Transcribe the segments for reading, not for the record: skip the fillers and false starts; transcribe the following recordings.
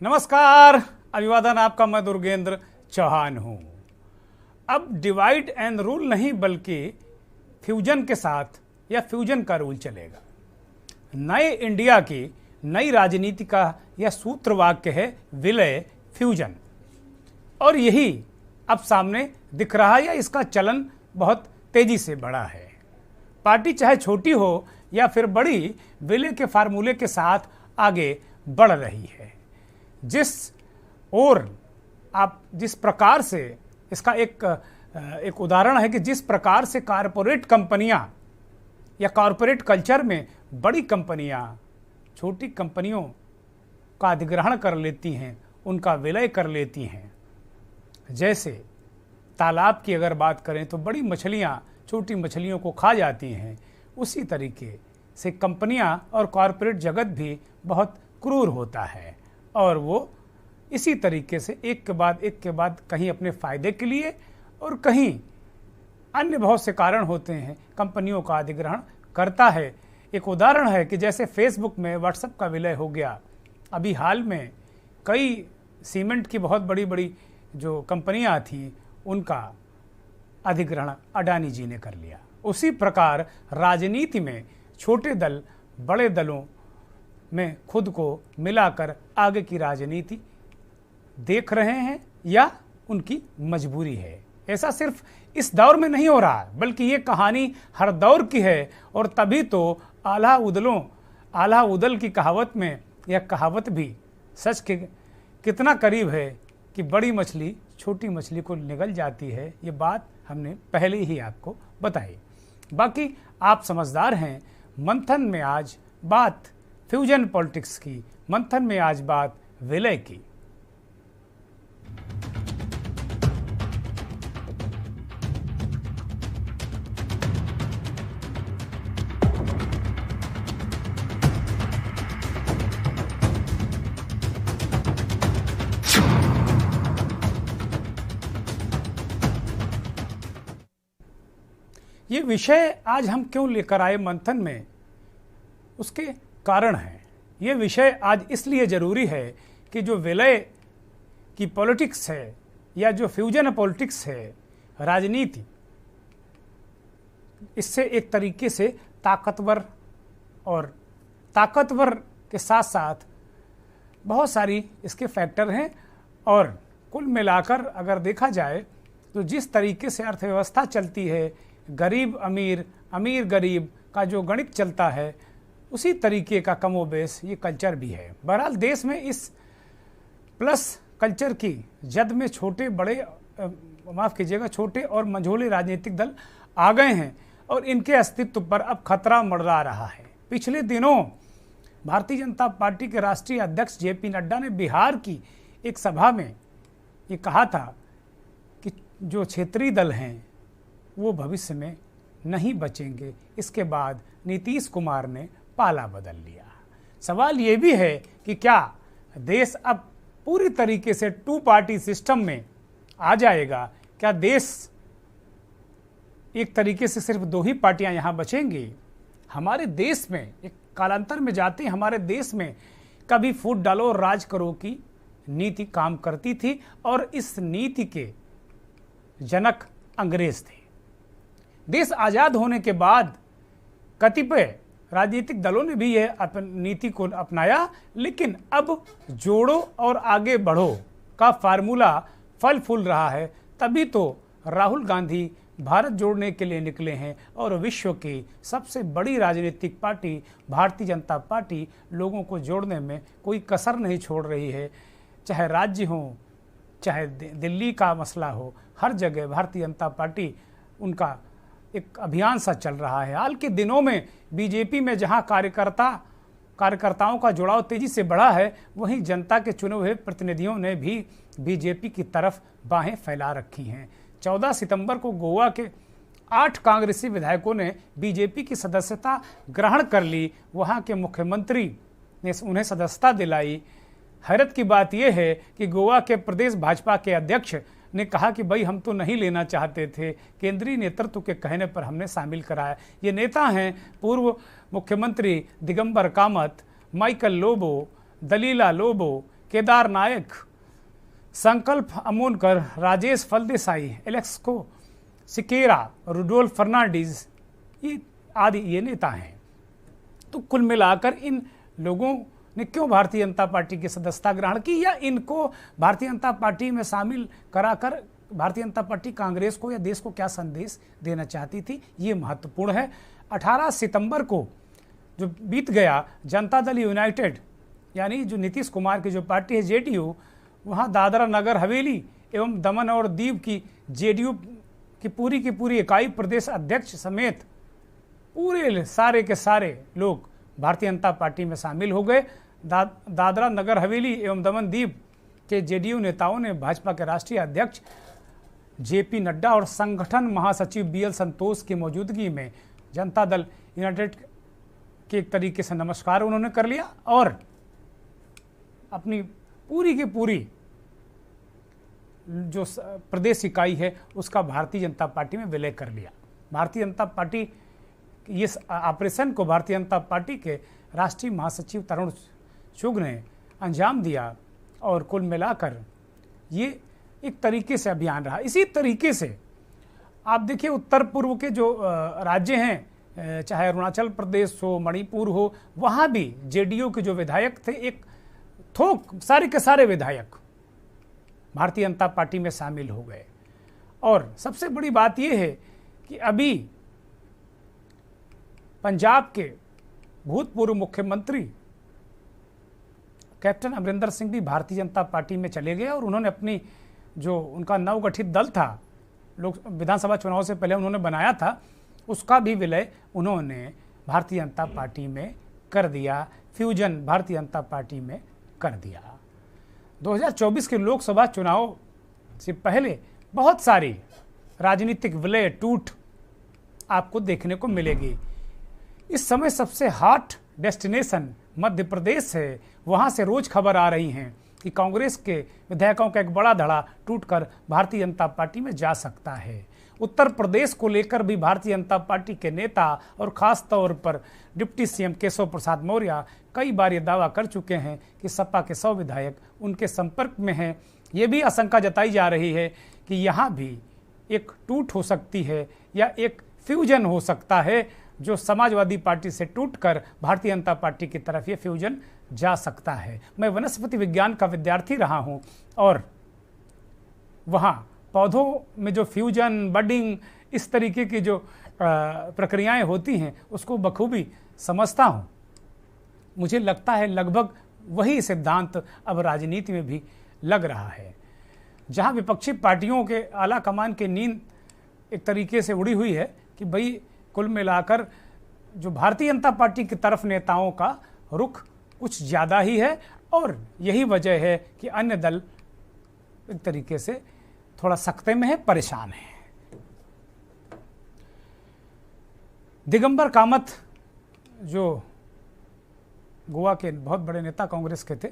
नमस्कार, अभिवादन आपका। मैं दुर्गेंद्र चौहान हूं। अब डिवाइड एंड रूल नहीं बल्कि फ्यूजन के साथ या फ्यूजन का रूल चलेगा। नए इंडिया की नई राजनीति का यह सूत्र वाक्य है विलय फ्यूजन, और यही अब सामने दिख रहा है या इसका चलन बहुत तेजी से बढ़ा है। पार्टी चाहे छोटी हो या फिर बड़ी, विलय के फार्मूले के साथ आगे बढ़ रही है। जिस प्रकार से इसका एक उदाहरण है कि जिस प्रकार से कारपोरेट कंपनियां या कारपोरेट कल्चर में बड़ी कंपनियां छोटी कंपनियों का अधिग्रहण कर लेती हैं, उनका विलय कर लेती हैं। जैसे तालाब की अगर बात करें तो बड़ी मछलियां छोटी मछलियों को खा जाती हैं, उसी तरीके से कंपनियां और कॉरपोरेट जगत भी बहुत क्रूर होता है, और वो इसी तरीके से एक के बाद कहीं अपने फायदे के लिए और कहीं अन्य बहुत से कारण होते हैं कंपनियों का अधिग्रहण करता है। एक उदाहरण है कि जैसे फेसबुक में व्हाट्सएप का विलय हो गया। अभी हाल में कई सीमेंट की बहुत बड़ी बड़ी जो कंपनियां थी उनका अधिग्रहण अडानी जी ने कर लिया। उसी प्रकार राजनीति में छोटे दल बड़े दलों में खुद को मिलाकर आगे की राजनीति देख रहे हैं या उनकी मजबूरी है। ऐसा सिर्फ इस दौर में नहीं हो रहा, बल्कि ये कहानी हर दौर की है। और तभी तो आल्हा उदल की कहावत में यह कहावत भी सच के कितना करीब है कि बड़ी मछली छोटी मछली को निगल जाती है। ये बात हमने पहले ही आपको बताई। बाकी आप समझदार हैं। मंथन में आज बात फ्यूजन पॉलिटिक्स की, मंथन में आज बात विलय की। ये विषय आज हम क्यों लेकर आए मंथन में, उसके कारण है। ये विषय आज इसलिए जरूरी है कि जो विलय की पॉलिटिक्स है या जो फ्यूजन पॉलिटिक्स है, राजनीति, इससे एक तरीके से ताकतवर के साथ साथ बहुत सारी इसके फैक्टर हैं। और कुल मिलाकर अगर देखा जाए तो जिस तरीके से अर्थव्यवस्था चलती है, गरीब अमीर अमीर गरीब का जो गणित चलता है, उसी तरीके का कमोबेश ये कल्चर भी है। बहरहाल देश में इस प्लस कल्चर की जद में छोटे और मंझोले राजनीतिक दल आ गए हैं और इनके अस्तित्व पर अब खतरा मंडरा रहा है। पिछले दिनों भारतीय जनता पार्टी के राष्ट्रीय अध्यक्ष जेपी नड्डा ने बिहार की एक सभा में ये कहा था कि जो क्षेत्रीय दल हैं वो भविष्य में नहीं बचेंगे। इसके बाद नीतीश कुमार ने पाला बदल लिया। सवाल ये भी है कि क्या देश अब पूरी तरीके से टू पार्टी सिस्टम में आ जाएगा? क्या देश एक तरीके से सिर्फ दो ही पार्टियां यहां बचेंगी? हमारे देश में एक कालांतर में जाते हमारे देश में कभी फूट डालो और राज करो की नीति काम करती थी, और इस नीति के जनक अंग्रेज थे। देश आजाद होने के बाद कतिपय राजनीतिक दलों ने भी यह नीति को अपनाया, लेकिन अब जोड़ो और आगे बढ़ो का फार्मूला फल फूल रहा है। तभी तो राहुल गांधी भारत जोड़ने के लिए निकले हैं और विश्व की सबसे बड़ी राजनीतिक पार्टी भारतीय जनता पार्टी लोगों को जोड़ने में कोई कसर नहीं छोड़ रही है। चाहे राज्य हो, चाहे दिल्ली का मसला हो, हर जगह भारतीय जनता पार्टी उनका एक अभियान सा चल रहा है। हाल के दिनों में बीजेपी में जहां कार्यकर्ताओं का जुड़ाव तेजी से बढ़ा है, वहीं जनता के चुने हुए प्रतिनिधियों ने भी बीजेपी की तरफ बाहें फैला रखी हैं। 14 सितंबर को गोवा के 8 कांग्रेसी विधायकों ने बीजेपी की सदस्यता ग्रहण कर ली। वहां के मुख्यमंत्री ने उन्हें सदस्यता दिलाई। हैरत की बात यह है कि गोवा के प्रदेश भाजपा के अध्यक्ष ने कहा कि भाई हम तो नहीं लेना चाहते थे, केंद्रीय नेतृत्व के कहने पर हमने शामिल कराया। ये नेता हैं पूर्व मुख्यमंत्री दिगंबर कामत, माइकल लोबो, दलीला लोबो, केदार नायक, संकल्प अमोनकर, राजेश फलदेसाई, एलेक्स को सिकेरा, रुडोल्फ फर्नांडीज, ये आदि ये नेता हैं। तो कुल मिलाकर इन लोगों ने क्यों भारतीय जनता पार्टी की सदस्यता ग्रहण की, या इनको भारतीय जनता पार्टी में शामिल कराकर भारतीय जनता पार्टी कांग्रेस को या देश को क्या संदेश देना चाहती थी, ये महत्वपूर्ण है। 18 सितंबर को जो बीत गया, जनता दल यूनाइटेड यानी जो नीतीश कुमार की जो पार्टी है जेडीयू, वहाँ दादरा नगर हवेली एवं दमन और दीव की जेडीयू की पूरी इकाई, प्रदेश अध्यक्ष समेत पूरे सारे के सारे लोग भारतीय जनता पार्टी में शामिल हो गए। दादरा नगर हवेली एवं दमन दीव के जेडीयू नेताओं ने भाजपा के राष्ट्रीय अध्यक्ष जेपी नड्डा और संगठन महासचिव बीएल संतोष की मौजूदगी में जनता दल यूनाइटेड के एक तरीके से नमस्कार उन्होंने कर लिया और अपनी पूरी की पूरी जो प्रदेश इकाई है उसका भारतीय जनता पार्टी में विलय कर लिया। भारतीय जनता पार्टी इस ऑपरेशन को भारतीय जनता पार्टी के राष्ट्रीय महासचिव तरुण चुग ने अंजाम दिया और कुल मिलाकर ये एक तरीके से अभियान रहा। इसी तरीके से आप देखिए उत्तर पूर्व के जो राज्य हैं, चाहे अरुणाचल प्रदेश हो, मणिपुर हो, वहाँ भी जेडीयू के जो विधायक थे, एक थोक सारे के सारे विधायक भारतीय जनता पार्टी में शामिल हो गए। और सबसे बड़ी बात यह है कि अभी पंजाब के भूतपूर्व मुख्यमंत्री कैप्टन अमरिंदर सिंह भी भारतीय जनता पार्टी में चले गए और उन्होंने अपनी जो उनका नवगठित दल था, लोक विधानसभा चुनाव से पहले उन्होंने बनाया था, उसका भी विलय उन्होंने भारतीय जनता पार्टी में कर दिया, फ्यूजन भारतीय जनता पार्टी में कर दिया। 2024 के लोकसभा चुनाव से पहले बहुत सारी राजनीतिक विलय टूट आपको देखने को मिलेगी। इस समय सबसे हॉट डेस्टिनेशन मध्य प्रदेश है। वहां से रोज खबर आ रही हैं कि कांग्रेस के विधायकों का एक बड़ा धड़ा टूटकर भारतीय जनता पार्टी में जा सकता है। उत्तर प्रदेश को लेकर भी भारतीय जनता पार्टी के नेता और खास तौर पर डिप्टी सीएम केशव प्रसाद मौर्य कई बार ये दावा कर चुके हैं कि सपा के 100 विधायक उनके संपर्क में हैं। ये भी आशंका जताई जा रही है कि यहाँ भी एक टूट हो सकती है या एक फ्यूजन हो सकता है, जो समाजवादी पार्टी से टूटकर भारतीय जनता पार्टी की तरफ ये फ्यूजन जा सकता है। मैं वनस्पति विज्ञान का विद्यार्थी रहा हूँ और वहाँ पौधों में जो फ्यूजन, बडिंग, इस तरीके की जो प्रक्रियाएं होती हैं उसको बखूबी समझता हूँ। मुझे लगता है लगभग वही सिद्धांत अब राजनीति में भी लग रहा है। जहाँ विपक्षी पार्टियों के आला कमान की नींद एक तरीके से उड़ी हुई है कि भाई कुल मिलाकर जो भारतीय जनता पार्टी की तरफ नेताओं का रुख कुछ ज़्यादा ही है और यही वजह है कि अन्य दल एक तरीके से थोड़ा सख्ते में है, परेशान है। दिगंबर कामत जो गोवा के बहुत बड़े नेता कांग्रेस के थे,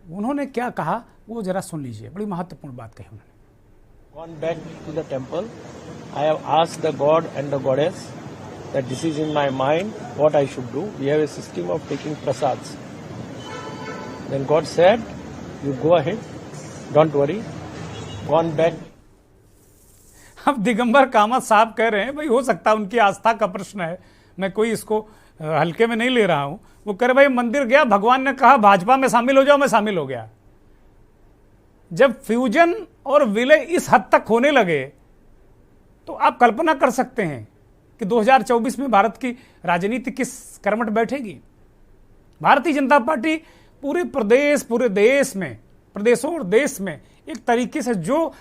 उन्होंने क्या कहा वो जरा सुन लीजिए। बड़ी महत्वपूर्ण बात कही उन्होंने। Gone back to the temple. I have asked the god and the goddess that this is in my mind what I should do. We have a system of taking prasads. Then God said, you go ahead, don't worry. Gone back. अब दिगंबर कामत साहब कह रहे हैं, भाई हो सकता है उनकी आस्था का प्रश्न है, मैं कोई इसको हल्के में नहीं ले रहा हूं। वो कह रहे भाई मंदिर गया, भगवान ने कहा भाजपा में शामिल हो जाओ, मैं शामिल हो गया। जब फ्यूजन और विलय इस हद तक होने लगे तो आप कल्पना कर सकते हैं कि 2024 में भारत की राजनीति किस कर्मठ बैठेगी। भारतीय जनता पार्टी पूरे प्रदेश, पूरे देश में, प्रदेशों और देश में एक तरीके से जो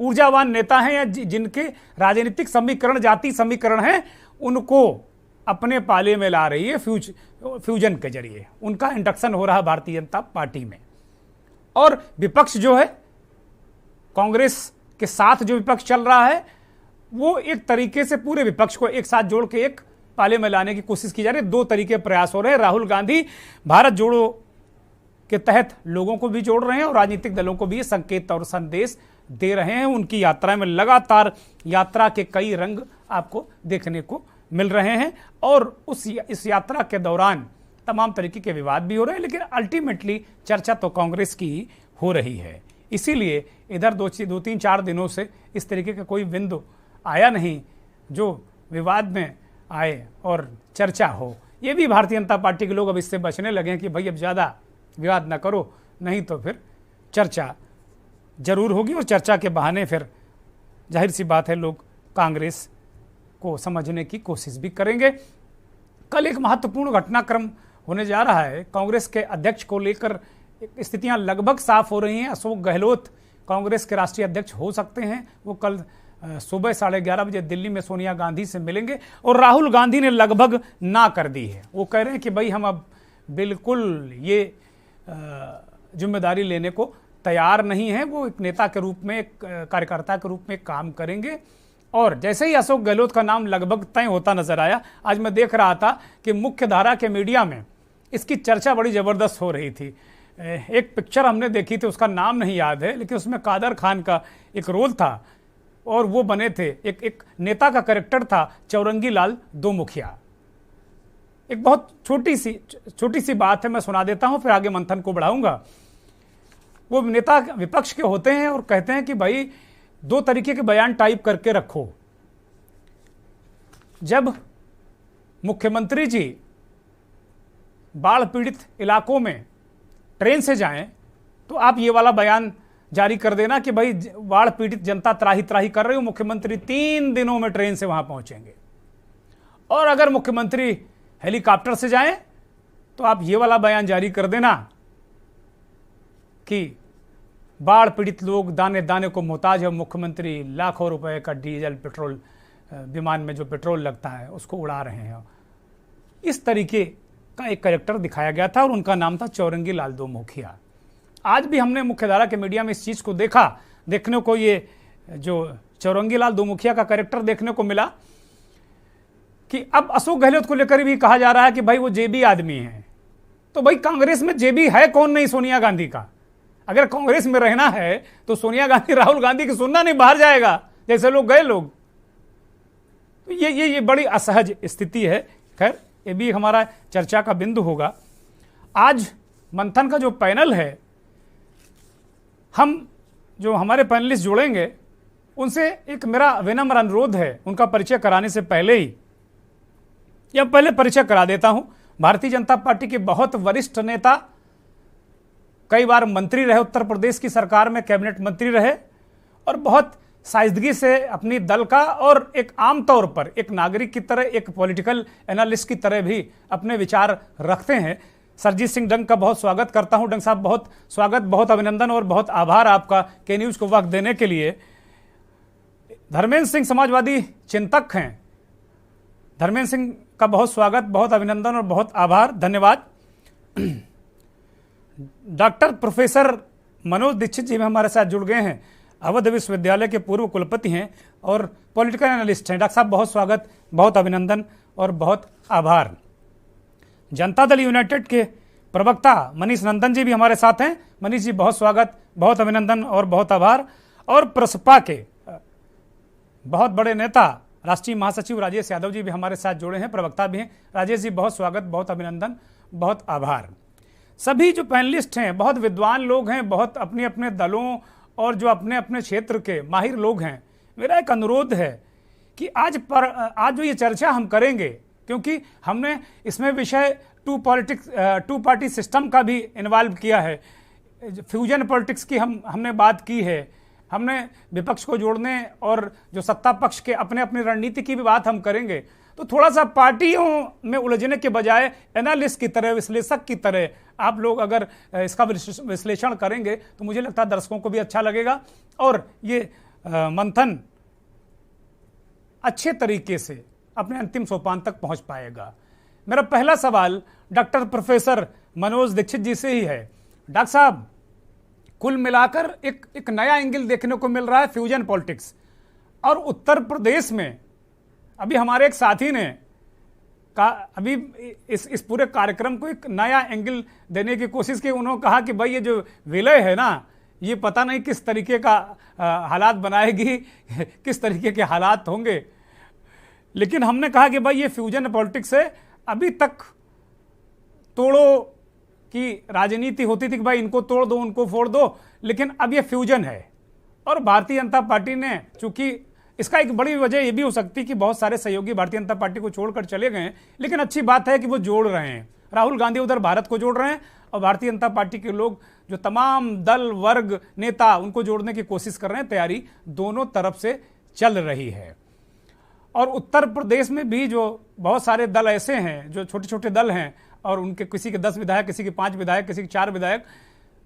ऊर्जावान नेता हैं या जिनके राजनीतिक समीकरण, जाति समीकरण हैं, उनको अपने पाले में ला रही है फ्यूजन के जरिए। उनका इंडक्शन हो रहा है भारतीय जनता पार्टी में। और विपक्ष जो है, कांग्रेस के साथ जो विपक्ष चल रहा है, वो एक तरीके से पूरे विपक्ष को एक साथ जोड़ के एक पाले में लाने की कोशिश की जा रही है। दो तरीके प्रयास हो रहे हैं। राहुल गांधी भारत जोड़ो के तहत लोगों को भी जोड़ रहे हैं और राजनीतिक दलों को भी संकेत और संदेश दे रहे हैं। उनकी यात्रा में लगातार यात्रा के कई रंग आपको देखने को मिल रहे हैं और इस यात्रा के दौरान तमाम तरीके के विवाद भी हो रहे हैं, लेकिन अल्टीमेटली चर्चा तो कांग्रेस की ही हो रही है। इसीलिए इधर 2-3-4 दिनों से इस तरीके का कोई बिंदु आया नहीं जो विवाद में आए और चर्चा हो। ये भी भारतीय जनता पार्टी के लोग अब इससे बचने लगे हैं कि भाई अब ज़्यादा विवाद ना करो, नहीं तो फिर चर्चा जरूर होगी और चर्चा के बहाने फिर जाहिर सी बात है लोग कांग्रेस को समझने की कोशिश भी करेंगे। कल एक महत्वपूर्ण घटनाक्रम होने जा रहा है। कांग्रेस के अध्यक्ष को लेकर स्थितियां लगभग साफ हो रही हैं। अशोक गहलोत कांग्रेस के राष्ट्रीय अध्यक्ष हो सकते हैं। वो कल सुबह 11:30 बजे दिल्ली में सोनिया गांधी से मिलेंगे और राहुल गांधी ने लगभग ना कर दी है। वो कह रहे हैं कि भाई हम अब बिल्कुल ये जिम्मेदारी लेने को तैयार नहीं है। वो एक नेता के रूप में, एक कार्यकर्ता के रूप में काम करेंगे। और जैसे ही अशोक गहलोत का नाम लगभग तय होता नजर आया, आज मैं देख रहा था कि मुख्य धारा के मीडिया में इसकी चर्चा बड़ी जबरदस्त हो रही थी। एक पिक्चर हमने देखी थी, उसका नाम नहीं याद है, लेकिन उसमें कादर खान का एक रोल था और वो बने थे, एक नेता का कैरेक्टर था चौरंगी लाल दो मुखिया। एक बहुत छोटी सी बात है, मैं सुना देता हूं, फिर आगे मंथन को बढ़ाऊंगा। वो नेता विपक्ष के होते हैं और कहते हैं कि भाई 2 तरीके के बयान टाइप करके रखो। जब मुख्यमंत्री जी बाढ़ पीड़ित इलाकों में ट्रेन से जाएं तो आप ये वाला बयान जारी कर देना कि भाई बाढ़ पीड़ित जनता त्राही त्राही कर रही हो, मुख्यमंत्री 3 दिनों में ट्रेन से वहां पहुंचेंगे। और अगर मुख्यमंत्री हेलीकॉप्टर से जाएं तो आप ये वाला बयान जारी कर देना कि बाढ़ पीड़ित लोग दाने दाने को मोहताज है, मुख्यमंत्री लाखों रुपए का डीजल पेट्रोल, विमान में जो पेट्रोल लगता है उसको उड़ा रहे हैं। इस तरीके का एक कैरेक्टर दिखाया गया था और उनका नाम था चौरंगी लाल दो मुखिया। आज भी हमने मुख्यधारा के मीडिया में इस चीज को देखने को, ये जो चौरंगी लाल दो मुखिया का कैरेक्टर देखने को मिला कि अब अशोक गहलोत को लेकर भी कहा जा रहा है कि भाई वो जेबी आदमी है। तो भाई कांग्रेस में जेबी है कौन नहीं? सोनिया गांधी का। अगर कांग्रेस में रहना है तो सोनिया गांधी राहुल गांधी की सुनना नहीं, बाहर जाएगा जैसे लोग गए लोग। तो ये बड़ी असहज स्थिति है। खैर ये भी हमारा चर्चा का बिंदु होगा। आज मंथन का जो पैनल है, हम जो हमारे पैनलिस्ट जुड़ेंगे उनसे एक मेरा विनम्र अनुरोध है, उनका परिचय कराने से पहले ही या पहले परिचय करा देता हूं। भारतीय जनता पार्टी के बहुत वरिष्ठ नेता, कई बार मंत्री रहे, उत्तर प्रदेश की सरकार में कैबिनेट मंत्री रहे और बहुत साइजगी से अपनी दल का और एक आम तौर पर एक नागरिक की तरह, एक पॉलिटिकल एनालिस्ट की तरह भी अपने विचार रखते हैं। सरजीत सिंह डंग का बहुत स्वागत करता हूं। डंग साहब बहुत स्वागत, बहुत अभिनंदन और बहुत आभार आपका के न्यूज को वक्त देने के लिए। धर्मेंद्र सिंह समाजवादी चिंतक हैं, धर्मेंद्र सिंह का बहुत स्वागत, बहुत अभिनंदन और बहुत आभार, धन्यवाद। डॉक्टर प्रोफेसर मनोज दीक्षित जी भी हमारे साथ जुड़ गए हैं, अवध विश्वविद्यालय के पूर्व कुलपति हैं और पॉलिटिकल एनालिस्ट हैं। डॉक्टर साहब बहुत स्वागत, बहुत अभिनंदन और बहुत आभार। जनता दल यूनाइटेड के प्रवक्ता मनीष नंदन जी भी हमारे साथ हैं। मनीष जी बहुत स्वागत, बहुत अभिनंदन और बहुत आभार। और प्रसपा के बहुत बड़े नेता राष्ट्रीय महासचिव राजेश यादव जी भी हमारे साथ जुड़े हैं, प्रवक्ता भी हैं। राजेश जी बहुत स्वागत, बहुत अभिनंदन, बहुत आभार। सभी जो पैनलिस्ट हैं बहुत विद्वान लोग हैं, बहुत अपने अपने दलों और जो अपने अपने क्षेत्र के माहिर लोग हैं। मेरा एक अनुरोध है कि आज जो ये चर्चा हम करेंगे, क्योंकि हमने इसमें विषय टू पार्टी सिस्टम का भी इन्वॉल्व किया है, फ्यूजन पॉलिटिक्स की हमने बात की है, हमने विपक्ष को जोड़ने और जो सत्ता पक्ष के अपने अपनी रणनीति की भी बात हम करेंगे। तो थोड़ा सा पार्टियों में उलझने के बजाय एनालिस्ट की तरह, विश्लेषक की तरह आप लोग अगर इसका विश्लेषण करेंगे तो मुझे लगता है दर्शकों को भी अच्छा लगेगा और ये मंथन अच्छे तरीके से अपने अंतिम सोपान तक पहुंच पाएगा। मेरा पहला सवाल डॉक्टर प्रोफेसर मनोज दीक्षित जी से ही है। डॉक्टर साहब, कुल मिलाकर एक नया एंगल देखने को मिल रहा है फ्यूजन पॉलिटिक्स, और उत्तर प्रदेश में अभी हमारे एक साथी ने अभी इस पूरे कार्यक्रम को एक नया एंगल देने की कोशिश की। उन्होंने कहा कि भाई ये जो विलय है ना, ये पता नहीं किस तरीके का हालात बनाएगी, किस तरीके के हालात होंगे। लेकिन हमने कहा कि भाई ये फ्यूजन पॉलिटिक्स है, अभी तक तोड़ो की राजनीति होती थी कि भाई इनको तोड़ दो उनको फोड़ दो, लेकिन अब ये फ्यूजन है। और भारतीय जनता पार्टी ने, चूंकि इसका एक बड़ी वजह यह भी हो सकती है कि बहुत सारे सहयोगी भारतीय जनता पार्टी को छोड़कर चले गए हैं, लेकिन अच्छी बात है कि वो जोड़ रहे हैं। राहुल गांधी उधर भारत को जोड़ रहे हैं और भारतीय जनता पार्टी के लोग जो तमाम दल वर्ग नेता उनको जोड़ने की कोशिश कर रहे हैं। तैयारी दोनों तरफ से चल रही है। और उत्तर प्रदेश में भी जो बहुत सारे दल ऐसे हैं जो छोटे छोटे दल हैं और उनके किसी के 10 विधायक, किसी के 5 विधायक, किसी के 4 विधायक,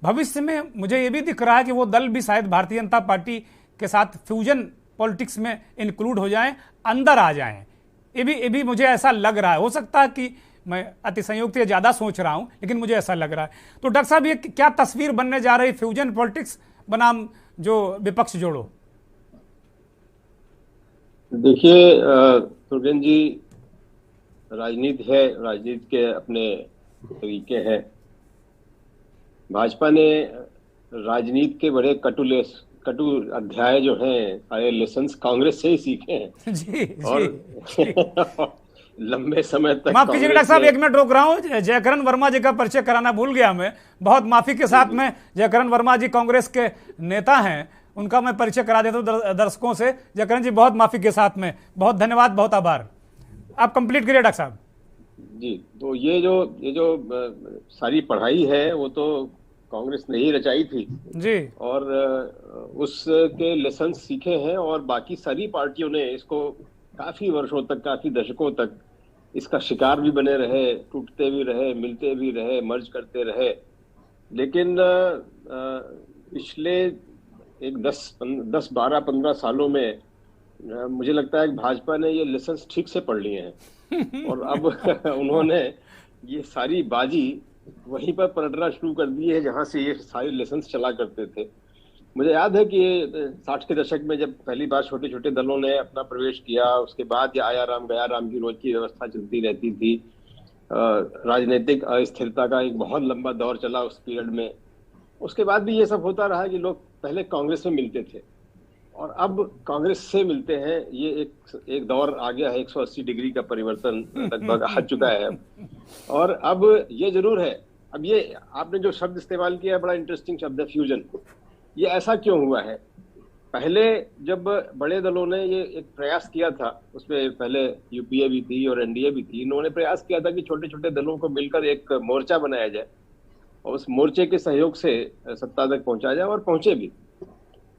भविष्य में मुझे ये भी दिख रहा है कि वो दल भी शायद भारतीय जनता पार्टी के साथ फ्यूजन पॉलिटिक्स में इंक्लूड हो जाएं, अंदर आ जाएं। ये भी मुझे ऐसा लग रहा है। हो सकता है कि मैं अतिसंयुक्त या ज्यादा सोच रहा हूं, लेकिन मुझे ऐसा लग रहा है। तो डॉक्टर साहब, ये क्या तस्वीर बनने जा रही फ्यूजन पॉलिटिक्स बनाम जो विपक्ष जोड़ो? देखिए सुरगन जी, राजनीति है, राजनीति के अपने तरीके हैं। भाजपा ने राजनीति के बड़े कटु अध्याय जो हैं, सारे लेसन्स कांग्रेस से ही सीखे हैं। जी, और जी। लंबे समय तक माफ कीजिएगा डॉक्टर साहब, 1 मिनट रोक रहा हूं। जयकरण वर्मा जी का परिचय कराना भूल गया मैं, बहुत माफी के साथ में। जयकरण वर्मा जी कांग्रेस के नेता हैं, उनका मैं परिचय करा देता हूं दर्शकों से। जयकरण जी, बहुत माफी के साथ में, बहुत धन्यवाद, बहुत आभार। आप कंप्लीट करिए डॉक्टर साहब। जी, तो ये जो सारी पढ़ाई है वो तो कांग्रेस ने ही रचाई थी जी, और उसके लेसन सीखे हैं, और बाकी सारी पार्टियों ने इसको काफी वर्षों तक, काफी दशकों तक इसका शिकार भी बने रहे, टूटते भी रहे, मिलते भी रहे, मर्ज करते रहे। लेकिन पिछले एक 10-12-15 सालों में मुझे लगता है कि भाजपा ने ये लेसन ठीक से पढ़ लिए हैं और अब उन्होंने ये सारी बाजी वहीं पर पलटना शुरू कर दी है जहां से ये सारे लेसन चला करते थे। मुझे याद है कि 60 के दशक में जब पहली बार छोटे छोटे दलों ने अपना प्रवेश किया, उसके बाद ये आया राम गया राम की रोज की व्यवस्था चलती रहती थी। राजनीतिक अस्थिरता का एक बहुत लंबा दौर चला उस पीरियड में। उसके बाद भी ये सब होता रहा कि लोग पहले कांग्रेस में मिलते थे और अब कांग्रेस से मिलते हैं। ये एक दौर आ गया है, 180 डिग्री का परिवर्तन लगभग आ चुका है। और अब ये जरूर है, अब ये आपने जो शब्द इस्तेमाल किया है बड़ा इंटरेस्टिंग शब्द है, फ्यूजन। ये ऐसा क्यों हुआ है? पहले जब बड़े दलों ने ये एक प्रयास किया था, उसमें पहले यूपीए भी थी और एनडीए भी थी, इन्होंने प्रयास किया था कि छोटे छोटे दलों को मिलकर एक मोर्चा बनाया जाए और उस मोर्चे के सहयोग से सत्ता तक पहुंचा जाए, और पहुंचे भी।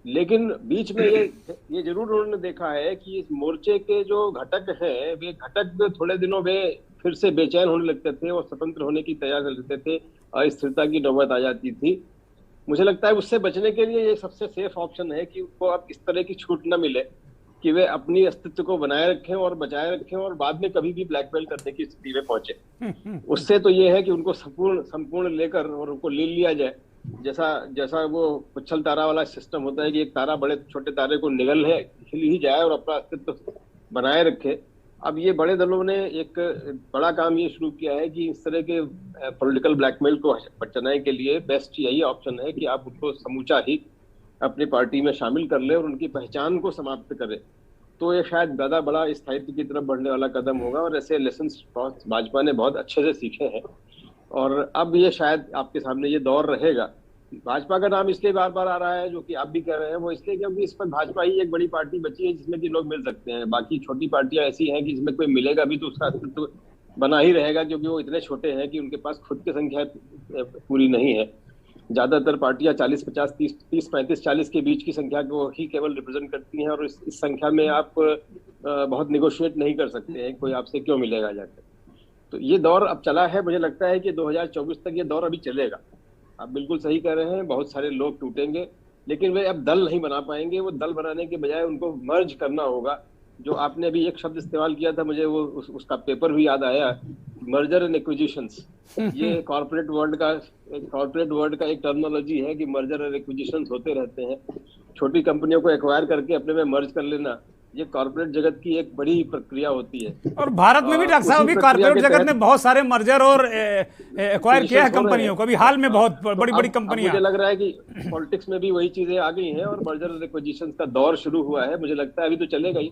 लेकिन बीच में ये जरूर उन्होंने देखा है कि इस मोर्चे के जो घटक हैं, वे घटक थोड़े दिनों में फिर से बेचैन होने लगते थे और स्वतंत्र होने की तैयारी कर लेते थे, अस्थिरता की नौबत आ जाती थी। मुझे लगता है उससे बचने के लिए ये सबसे सेफ ऑप्शन है कि उनको अब इस तरह की छूट न मिले कि वे अपनी अस्तित्व को बनाए रखें और बचाए रखें और बाद में कभी भी ब्लैकमेल करने की स्थिति में पहुंचे। उससे तो ये है कि उनको संपूर्ण लेकर और उनको ले लिया जाए, जैसा वो उछल तारा वाला सिस्टम होता है कि एक तारा बड़े छोटे तारे को निगल ही जाए और अपना अस्तित्व बनाए रखे। अब ये बड़े दलों ने एक बड़ा काम ये शुरू किया है कि इस तरह के पॉलिटिकल ब्लैकमेल को बचाने के लिए बेस्ट यही ऑप्शन है कि आप उनको समूचा ही अपनी पार्टी में शामिल कर ले और उनकी पहचान को समाप्त करें। तो ये शायद ज्यादा बड़ा स्थायित्व की तरफ बढ़ने वाला कदम होगा, और ऐसे लेसन भाजपा ने बहुत अच्छे से सीखे हैं। और अब ये शायद आपके सामने ये दौर रहेगा। भाजपा का नाम इसलिए बार बार आ रहा है, जो कि आप भी कह रहे हैं, वो इसलिए क्योंकि इस पर भाजपा ही एक बड़ी पार्टी बची है जिसमें कि लोग मिल सकते हैं। बाकी छोटी पार्टियां ऐसी हैं कि जिसमें कोई मिलेगा भी तो उसका अस्तित्व बना ही रहेगा, क्योंकि वो इतने छोटे हैं कि उनके पास खुद की संख्या पूरी नहीं है। ज्यादातर पार्टियां 40-50, 30-35-40 के बीच की संख्या को ही केवल रिप्रेजेंट करती हैं, और इस संख्या में आप बहुत निगोशिएट नहीं कर सकते हैं, कोई आपसे क्यों मिलेगा जाकर। तो ये दौर अब चला है, मुझे लगता है कि 2024 तक ये दौर अभी चलेगा। आप बिल्कुल सही कह रहे हैं, बहुत सारे लोग टूटेंगे, लेकिन वे अब दल नहीं बना पाएंगे। वो दल बनाने के बजाय उनको मर्ज करना होगा। जो आपने अभी एक शब्द इस्तेमाल किया था, मुझे वो उसका पेपर भी याद आया, मर्जर एंड एक्विजिशंस। ये कॉर्पोरेट वर्ल्ड का एक टर्मिनोलॉजी है कि मर्जर एंड एक्विजिशंस होते रहते हैं। छोटी कंपनियों को एक्वायर करके अपने में मर्ज कर लेना, ये कॉर्पोरेट जगत की एक बड़ी प्रक्रिया होती है। और भारत में भी डॉक्टर साहब अभी कॉर्पोरेट जगत ने बहुत सारे मर्जर और एक्वायर किया है कंपनियों को, अभी हाल में बहुत बड़ी बड़ी कंपनियां। मुझे लग रहा है कि पॉलिटिक्स में भी वही चीजें आ गई हैं और मर्जर और एक्विजिशंस का दौर शुरू हुआ है। मुझे लगता है अभी तो चलेगा ही,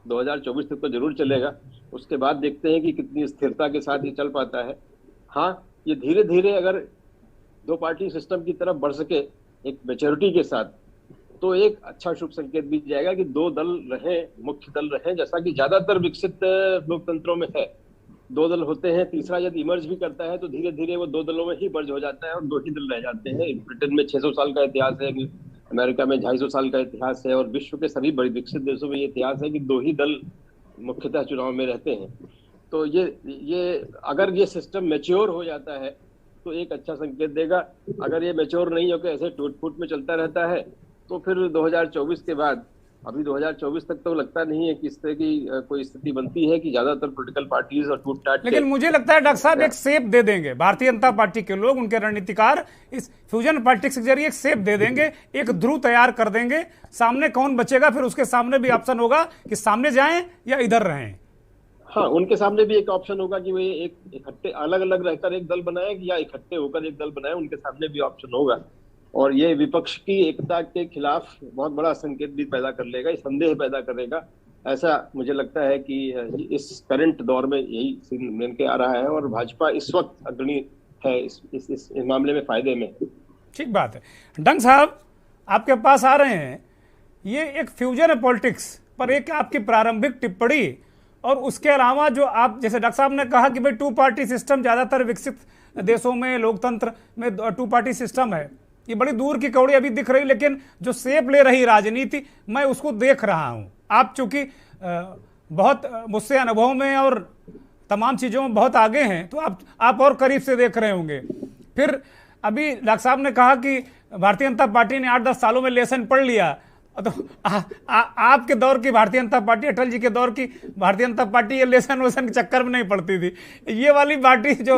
2024 तक तो जरूर चलेगा। उसके बाद देखते हैं कि कितनी स्थिरता के साथ ये चल पाता है। हाँ, ये धीरे धीरे अगर दो पार्टी सिस्टम की तरफ बढ़ सके एक मैच्योरिटी के साथ, तो एक अच्छा शुभ संकेत भी जाएगा कि दो दल रहे, मुख्य दल रहे, जैसा कि ज्यादातर विकसित लोकतंत्रों में है। दो दल होते हैं, तीसरा यदि इमर्ज भी करता है तो धीरे धीरे वो दो दलों में ही मर्ज हो जाता है और दो ही दल रह जाते हैं। ब्रिटेन में 600 साल का इतिहास है, अमेरिका में 250 साल का इतिहास है, और विश्व के सभी बड़े विकसित देशों में ये इतिहास है कि दो ही दल मुख्यतः चुनाव में रहते हैं। तो ये अगर ये सिस्टम मैच्योर हो जाता है तो एक अच्छा संकेत देगा। अगर ये मैच्योर नहीं होकर ऐसे टूट फूट में चलता रहता है तो फिर 2024 के बाद, अभी 2024 तक तो लगता नहीं है कि इस तरह की कोई स्थिति बनती है कि ज्यादातर पॉलिटिकल पार्टीज और टूट टाट। लेकिन मुझे लगता है डॉक्टर साहब एक सेप दे देंगे भारतीय जनता पार्टी के लोग, उनके रणनीतिकार इस फ्यूजन पॉलिटिक्स के जरिए एक सेप दे देंगे, एक ध्रुव तैयार कर देंगे। सामने कौन बचेगा, फिर उसके सामने भी ऑप्शन होगा कि सामने जाएं या इधर रहें। हाँ, उनके सामने भी एक ऑप्शन होगा कि वे एक इकट्ठे अलग अलग रहकर एक दल बनाए या इकट्ठे होकर एक दल बनाए, उनके सामने भी ऑप्शन होगा। और ये विपक्ष की एकता के खिलाफ बहुत बड़ा संकेत भी पैदा कर लेगा, संदेह पैदा करेगा। ऐसा मुझे लगता है कि इस करंट दौर में यही सीन बन के आ रहा है और भाजपा इस वक्त अग्रणी है इस मामले में, फायदे में। ठीक बात है। डंग साहब आपके पास आ रहे हैं, ये एक फ्यूजन पॉलिटिक्स पर एक आपकी प्रारंभिक टिप्पणी, और उसके अलावा जो आप जैसे डॉक्टर साहब ने कहा कि भाई टू पार्टी सिस्टम ज्यादातर विकसित देशों में, लोकतंत्र में टू पार्टी सिस्टम है, ये बड़ी दूर की कौड़ी अभी दिख रही, लेकिन जो शेप ले रही राजनीति मैं उसको देख रहा हूं। आप चूंकि बहुत मुझसे अनुभव में और तमाम चीजों में बहुत आगे हैं, तो आप और करीब से देख रहे होंगे। फिर अभी डॉक्टर साहब ने कहा कि भारतीय जनता पार्टी ने 8-10 सालों में लेसन पढ़ लिया, तो आपके दौर की भारतीय जनता पार्टी, अटल जी के दौर की भारतीय जनता पार्टी ये लेसन वेसन के चक्कर में नहीं पड़ती थी। ये वाली पार्टी जो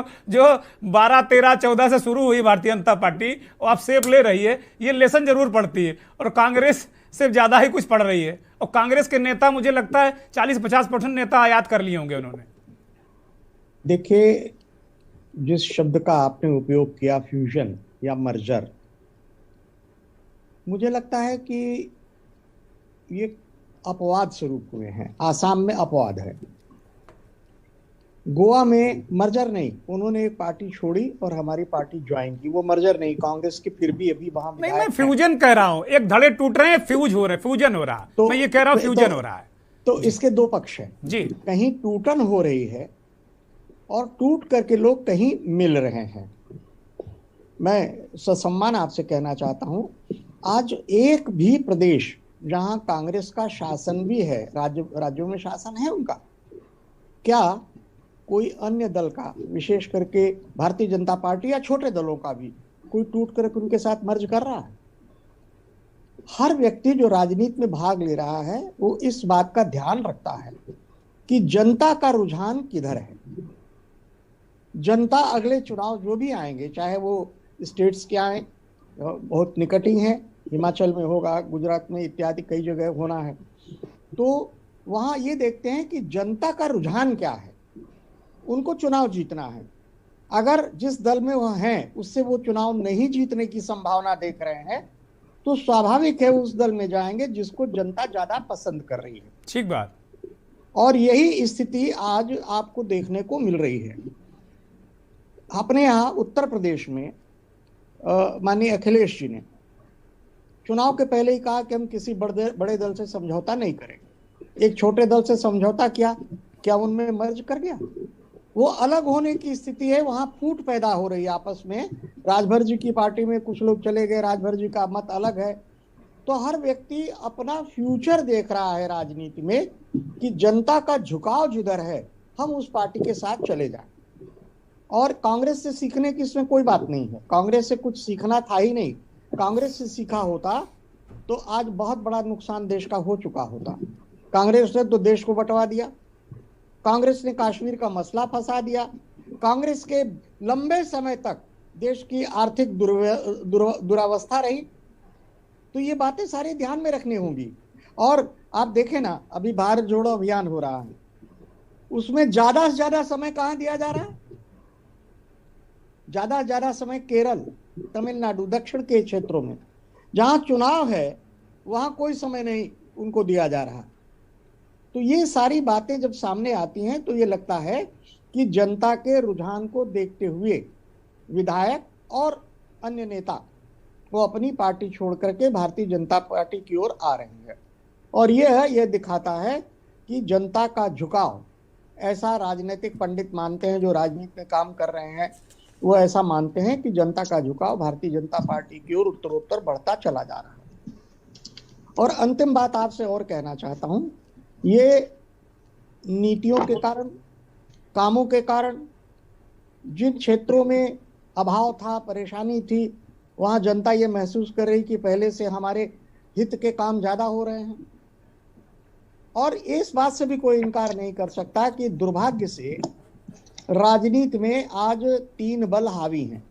12, 13, 14 से शुरू हुई भारतीय जनता पार्टी, वो आप सेप ले रही है, ये लेसन जरूर पढ़ती है और कांग्रेस से ज्यादा ही कुछ पढ़ रही है। और कांग्रेस के नेता मुझे लगता है 40-50% नेता आयात कर लिए होंगे उन्होंने। देखिए, जिस शब्द का आपने उपयोग किया फ्यूजन या मर्जर, मुझे लगता है कि ये अपवाद स्वरूप हुए हैं। आसाम में अपवाद है, गोवा में मर्जर नहीं, उन्होंने एक पार्टी छोड़ी और हमारी पार्टी ज्वाइन की, वो मर्जर नहीं। कांग्रेस के फिर भी अभी वहां नहीं, मैं फ्यूजन कह रहा हूं, एक धड़े टूट रहे हैं, फ्यूजन हो रहा है, तो मैं ये कह रहा हूं फ्यूजन हो रहा है। तो इसके दो पक्ष हैं जी, कहीं टूटन हो रही है और टूट करके लोग कहीं मिल रहे हैं। मैं ससम्मान आपसे कहना चाहता हूं, आज एक भी प्रदेश जहां कांग्रेस का शासन भी है, राज्यों में शासन है उनका, क्या कोई अन्य दल का, विशेष करके भारतीय जनता पार्टी या छोटे दलों का भी, कोई टूट कर उनके साथ मर्ज कर रहा है? हर व्यक्ति जो राजनीति में भाग ले रहा है वो इस बात का ध्यान रखता है कि जनता का रुझान किधर है। जनता अगले चुनाव जो भी आएंगे, चाहे वो स्टेट्स के आए, बहुत निकट ही हैं, हिमाचल में होगा, गुजरात में इत्यादि कई जगह होना है, तो वहां ये देखते हैं कि जनता का रुझान क्या है, उनको चुनाव जीतना है। अगर जिस दल में वह हैं उससे वो चुनाव नहीं जीतने की संभावना देख रहे हैं तो स्वाभाविक है उस दल में जाएंगे जिसको जनता ज्यादा पसंद कर रही है। ठीक बात। और यही स्थिति आज आपको देखने को मिल रही है। अपने यहाँ उत्तर प्रदेश में माननीय अखिलेश जी ने चुनाव के पहले ही कहा कि हम किसी बड़े दल से समझौता नहीं करेंगे। एक छोटे दल से समझौता किया, क्या उनमें मर्ज कर गया? वो अलग होने की स्थिति है, वहां फूट पैदा हो रही है आपस में। राजभर जी की पार्टी में कुछ लोग चले गए, राजभर जी का मत अलग है। तो हर व्यक्ति अपना फ्यूचर देख रहा है राजनीति में कि जनता का झुकाव जिधर है हम उस पार्टी के साथ चले जाएं। और कांग्रेस से सीखने की इसमें कोई बात नहीं है, कांग्रेस से कुछ सीखना था ही नहीं। कांग्रेस से सीखा होता तो आज बहुत बड़ा नुकसान देश का हो चुका होता। कांग्रेस ने तो देश को बंटवा दिया, कांग्रेस ने कश्मीर का मसला फंसा दिया, कांग्रेस के लंबे समय तक देश की आर्थिक दुरावस्था रही। तो ये बातें सारी ध्यान में रखनी होंगी। और आप देखें ना, अभी भारत जोड़ो अभियान हो रहा है, उसमें ज्यादा से ज्यादा समय कहां दिया जा रहा है? ज्यादा से ज्यादा समय केरल, तमिलनाडु, दक्षिण के क्षेत्रों में जहां चुनाव है वहां कोई समय नहीं उनको दिया जा रहा। तो ये सारी बातें जब सामने आती हैं तो ये लगता है कि जनता के रुझान को देखते हुए विधायक और अन्य नेता वो अपनी पार्टी छोड़ करके भारतीय जनता पार्टी की ओर आ रहे हैं। और यह दिखाता है कि जनता का झुकाव, ऐसा राजनीतिक पंडित मानते हैं जो राजनीति में काम कर रहे हैं, वो ऐसा मानते हैं कि जनता का झुकाव भारतीय जनता पार्टी की ओर उत्तरोत्तर बढ़ता चला जा रहा है। और अंतिम बात आपसे और कहना चाहता हूं, ये नीतियों के कारण, कामों के कारण, जिन क्षेत्रों में अभाव था, परेशानी थी, वहां जनता ये महसूस कर रही कि पहले से हमारे हित के काम ज्यादा हो रहे हैं। और इस बात से भी कोई इनकार नहीं कर सकता कि दुर्भाग्य से राजनीति में आज 3 बल हावी हैं,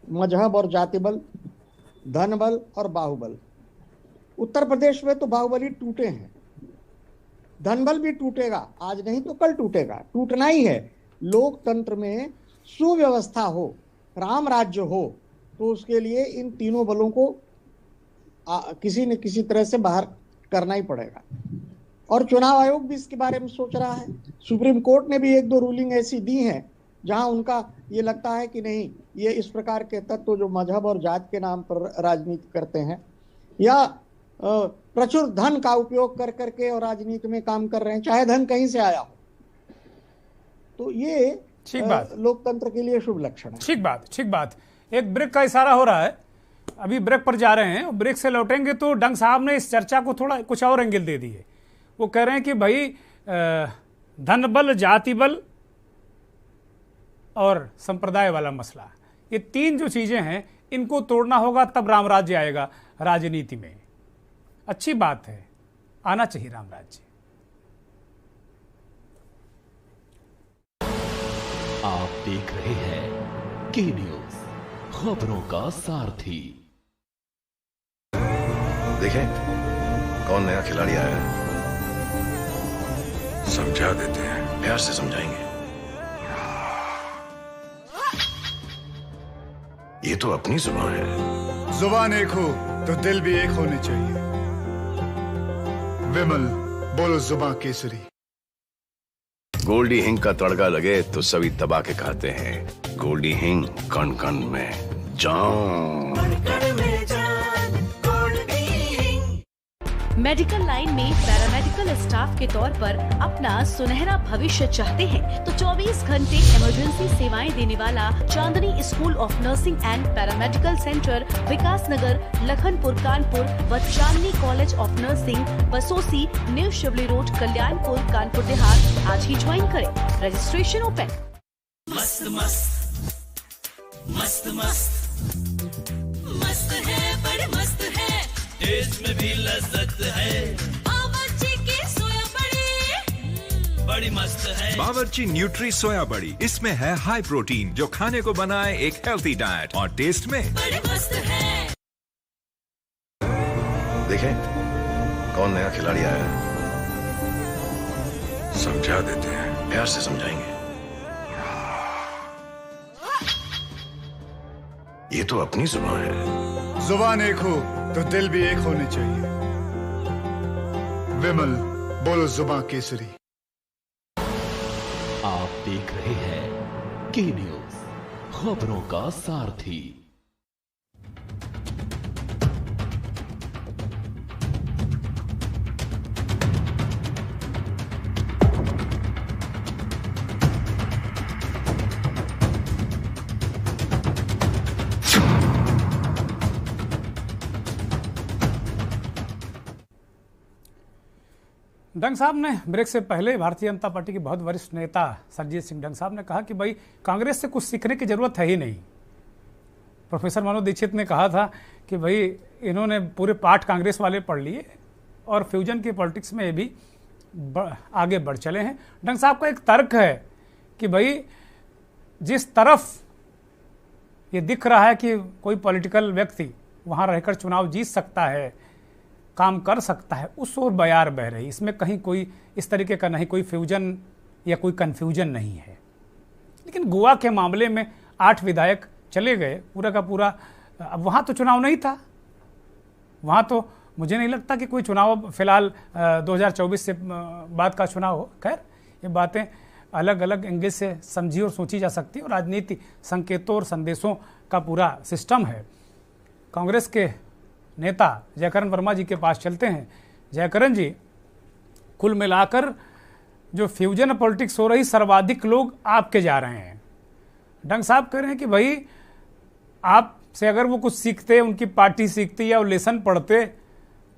मजहब और जाति बल, धन बल और बाहुबल। उत्तर प्रदेश में तो बाहुबली टूटे हैं, धन बल भी टूटेगा, आज नहीं तो कल टूटेगा, टूटना ही है। लोकतंत्र में सुव्यवस्था हो, राम राज्य हो, तो उसके लिए इन तीनों बलों को किसी न किसी तरह से बाहर करना ही पड़ेगा। और चुनाव आयोग भी इसके बारे में सोच रहा है। सुप्रीम कोर्ट ने भी 1-2 रूलिंग ऐसी दी हैं जहां उनका ये लगता है कि नहीं, ये इस प्रकार के तत्व जो मजहब और जात के नाम पर राजनीति करते हैं या प्रचुर धन का उपयोग कर करके और राजनीति में काम कर रहे हैं, चाहे धन कहीं से आया हो, तो ये ठीक बात, लोकतंत्र के लिए शुभ लक्षण है। ठीक बात, ठीक बात। एक ब्रेक का इशारा हो रहा है, अभी ब्रेक पर जा रहे हैं, ब्रेक से लौटेंगे तो डंग साहब ने इस चर्चा को थोड़ा कुछ और एंगल दे दिए। वो कह रहे हैं कि भाई धन बल, जाति बल और संप्रदाय वाला मसला, ये 3 जो चीजें हैं इनको तोड़ना होगा, तब राम राज्य आएगा राजनीति में। अच्छी बात है, आना चाहिए राम राज्य। आप देख रहे हैं के न्यूज, खबरों का सारथी। देखें कौन नया खिलाड़ी आया है, समझा देते हैं, प्यार से समझाएंगे। ये तो अपनी जुबान है। जुबान एक हो तो दिल भी एक होने चाहिए। विमल बोलो जुबान केसरी। गोल्डी हिंग का तड़का लगे तो सभी दबा के खाते हैं। गोल्डी हिंग, कण कण में जान। मेडिकल लाइन में पैरामेडिकल स्टाफ के तौर पर अपना सुनहरा भविष्य चाहते हैं तो 24 घंटे इमरजेंसी सेवाएं देने वाला Chandni school of nursing and paramedical centre, Vikas Nagar, Lakhanpur, Kanpur व Chandni college of nursing, Basosi, new Shivli road, Kalyanpur, Kanpur Dehat आज ही ज्वाइन करें। Registration open. मस्त मस्त मस्त मस्त मस्त है, बड़े मस्त है, टेस्ट में भी लज्जत है। बावर्ची की सोया बड़ी बड़ी मस्त है। बावर्ची न्यूट्री सोया बड़ी, इसमें है हाई प्रोटीन जो खाने को बनाए एक हेल्थी डाइट, और टेस्ट में बड़े मस्त है। देखें कौन नया खिलाड़ी आया है, समझा देते हैं, प्यार से समझाएंगे। ये तो अपनी जुबान है। जुबान एक हो तो दिल भी एक होने चाहिए। विमल बोलो जुबान केसरी। आप देख रहे हैं के न्यूज, खबरों का सारथी। डंग साहब ने ब्रेक से पहले भारतीय जनता पार्टी के बहुत वरिष्ठ नेता सरजीत सिंह डंग साहब ने कहा कि भाई कांग्रेस से कुछ सीखने की जरूरत है ही नहीं। प्रोफेसर मनोज दीक्षित ने कहा था कि भाई इन्होंने पूरे पाठ कांग्रेस वाले पढ़ लिए और फ्यूजन की पॉलिटिक्स में ये भी आगे बढ़ चले हैं। डंग साहब का एक तर्क है कि भाई जिस तरफ ये दिख रहा है कि कोई पॉलिटिकल व्यक्ति वहाँ रहकर चुनाव जीत सकता है, काम कर सकता है, उस ओर बयार बह रही। इसमें कहीं कोई इस तरीके का नहीं, कोई फ्यूजन या कोई कन्फ्यूजन नहीं है। लेकिन गोवा के मामले में 8 विधायक चले गए, पूरा का पूरा। अब वहाँ तो चुनाव नहीं था, वहाँ तो मुझे नहीं लगता कि कोई चुनाव फिलहाल 2024 से बाद का चुनाव हो। खैर ये बातें अलग अलग एंगल से समझी और सोची जा सकती है, और राजनीति संकेतों और संदेशों का पूरा सिस्टम है। कांग्रेस के नेता जयकरण वर्मा जी के पास चलते हैं। जयकरण जी, कुल मिलाकर जो फ्यूजन पॉलिटिक्स हो रही, सर्वाधिक लोग आपके जा रहे हैं। डंग साहब कह रहे हैं कि भाई आपसे अगर वो कुछ सीखते, उनकी पार्टी सीखती या वो लेसन पढ़ते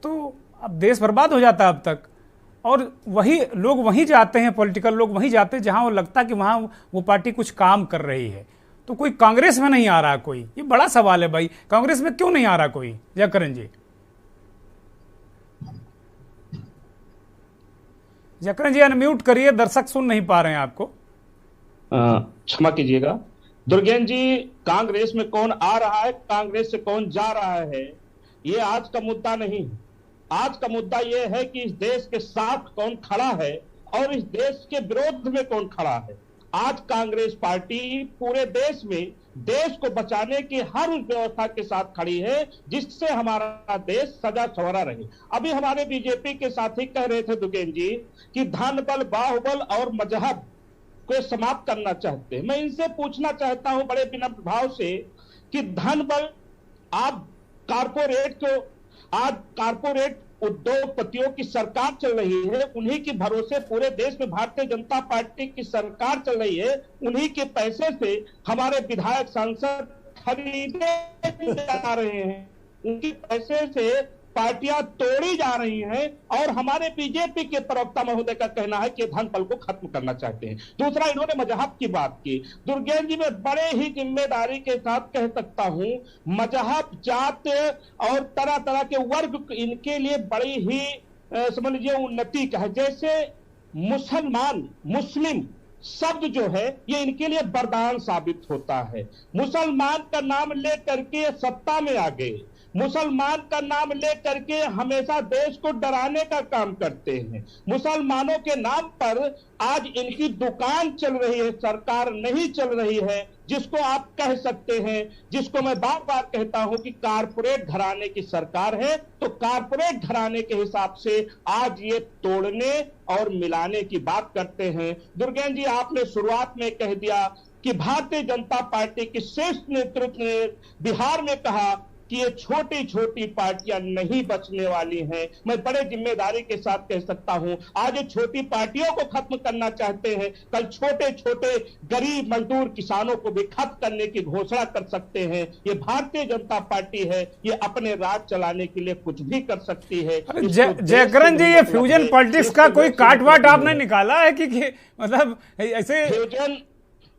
तो अब देश बर्बाद हो जाता अब तक। और वही लोग वहीं जाते हैं, पॉलिटिकल लोग वहीं जाते हैं जहां वो लगता है कि वहां वो पार्टी कुछ काम कर रही है। तो कोई कांग्रेस में नहीं आ रहा कोई, ये बड़ा सवाल है भाई, कांग्रेस में क्यों नहीं आ रहा कोई? जयकरण जी, जयकरण जी अनम्यूट करिए, दर्शक सुन नहीं पा रहे हैं आपको। क्षमा कीजिएगा। दुर्गेन जी, कांग्रेस में कौन आ रहा है, कांग्रेस से कौन जा रहा है, ये आज का मुद्दा नहीं। आज का मुद्दा ये है कि इस देश के साथ कौन खड़ा है और इस देश के विरोध में कौन खड़ा है। आज कांग्रेस पार्टी पूरे देश में देश को बचाने की हर उस व्यवस्था के साथ खड़ी है जिससे हमारा देश सजा संवरा रहे। अभी हमारे बीजेपी के साथी कह रहे थे दुर्गेन जी कि धन बल, बाहुबल और मजहब को समाप्त करना चाहते हैं। मैं इनसे पूछना चाहता हूं बड़े विनम्र भाव से कि धन बल, आप कारपोरेट को, आज कारपोरेट उद्योगपतियों की सरकार चल रही है, उन्हीं के भरोसे पूरे देश में भारतीय जनता पार्टी की सरकार चल रही है, उन्हीं के पैसे से हमारे विधायक सांसद खरीदे जा रहे हैं, उनके पैसे से पार्टियां तोड़ी जा रही हैं और हमारे बीजेपी के प्रवक्ता महोदय का कहना है कि धन बल को खत्म करना चाहते हैं। दूसरा, इन्होंने मजहब की बात की। दुर्गेन जी, मैं बड़े ही जिम्मेदारी के साथ कह सकता हूं, मजहब, जात और तरह तरह के वर्ग इनके लिए बड़ी ही समझ लीजिए उन्नति का है। जैसे मुसलमान, मुस्लिम शब्द जो है ये इनके लिए वरदान साबित होता है। मुसलमान का नाम ले करके सत्ता में आ गए, मुसलमान का नाम ले करके हमेशा देश को डराने का काम करते हैं। मुसलमानों के नाम पर आज इनकी दुकान चल रही है, सरकार नहीं चल रही है, जिसको आप कह सकते हैं, जिसको मैं बार बार कहता हूं कि कारपोरेट घराने की सरकार है। तो कारपोरेट घराने के हिसाब से आज ये तोड़ने और मिलाने की बात करते हैं। दुर्गेन जी, आपने शुरुआत में कह दिया कि भारतीय जनता पार्टी की शीर्ष नेतृत्व ने बिहार में कहा कि ये छोटी छोटी पार्टियां नहीं बचने वाली हैं। मैं बड़े जिम्मेदारी के साथ कह सकता हूं, आज ये छोटी पार्टियों को खत्म करना चाहते हैं, कल छोटे छोटे गरीब मजदूर किसानों को भी खत्म करने की घोषणा कर सकते हैं। ये भारतीय जनता पार्टी है, ये अपने राज चलाने के लिए कुछ भी कर सकती है। जयकरण जी, ये फ्यूजन पॉलिटिक्स का कोई काट वाट आपने निकाला है कि मतलब ऐसे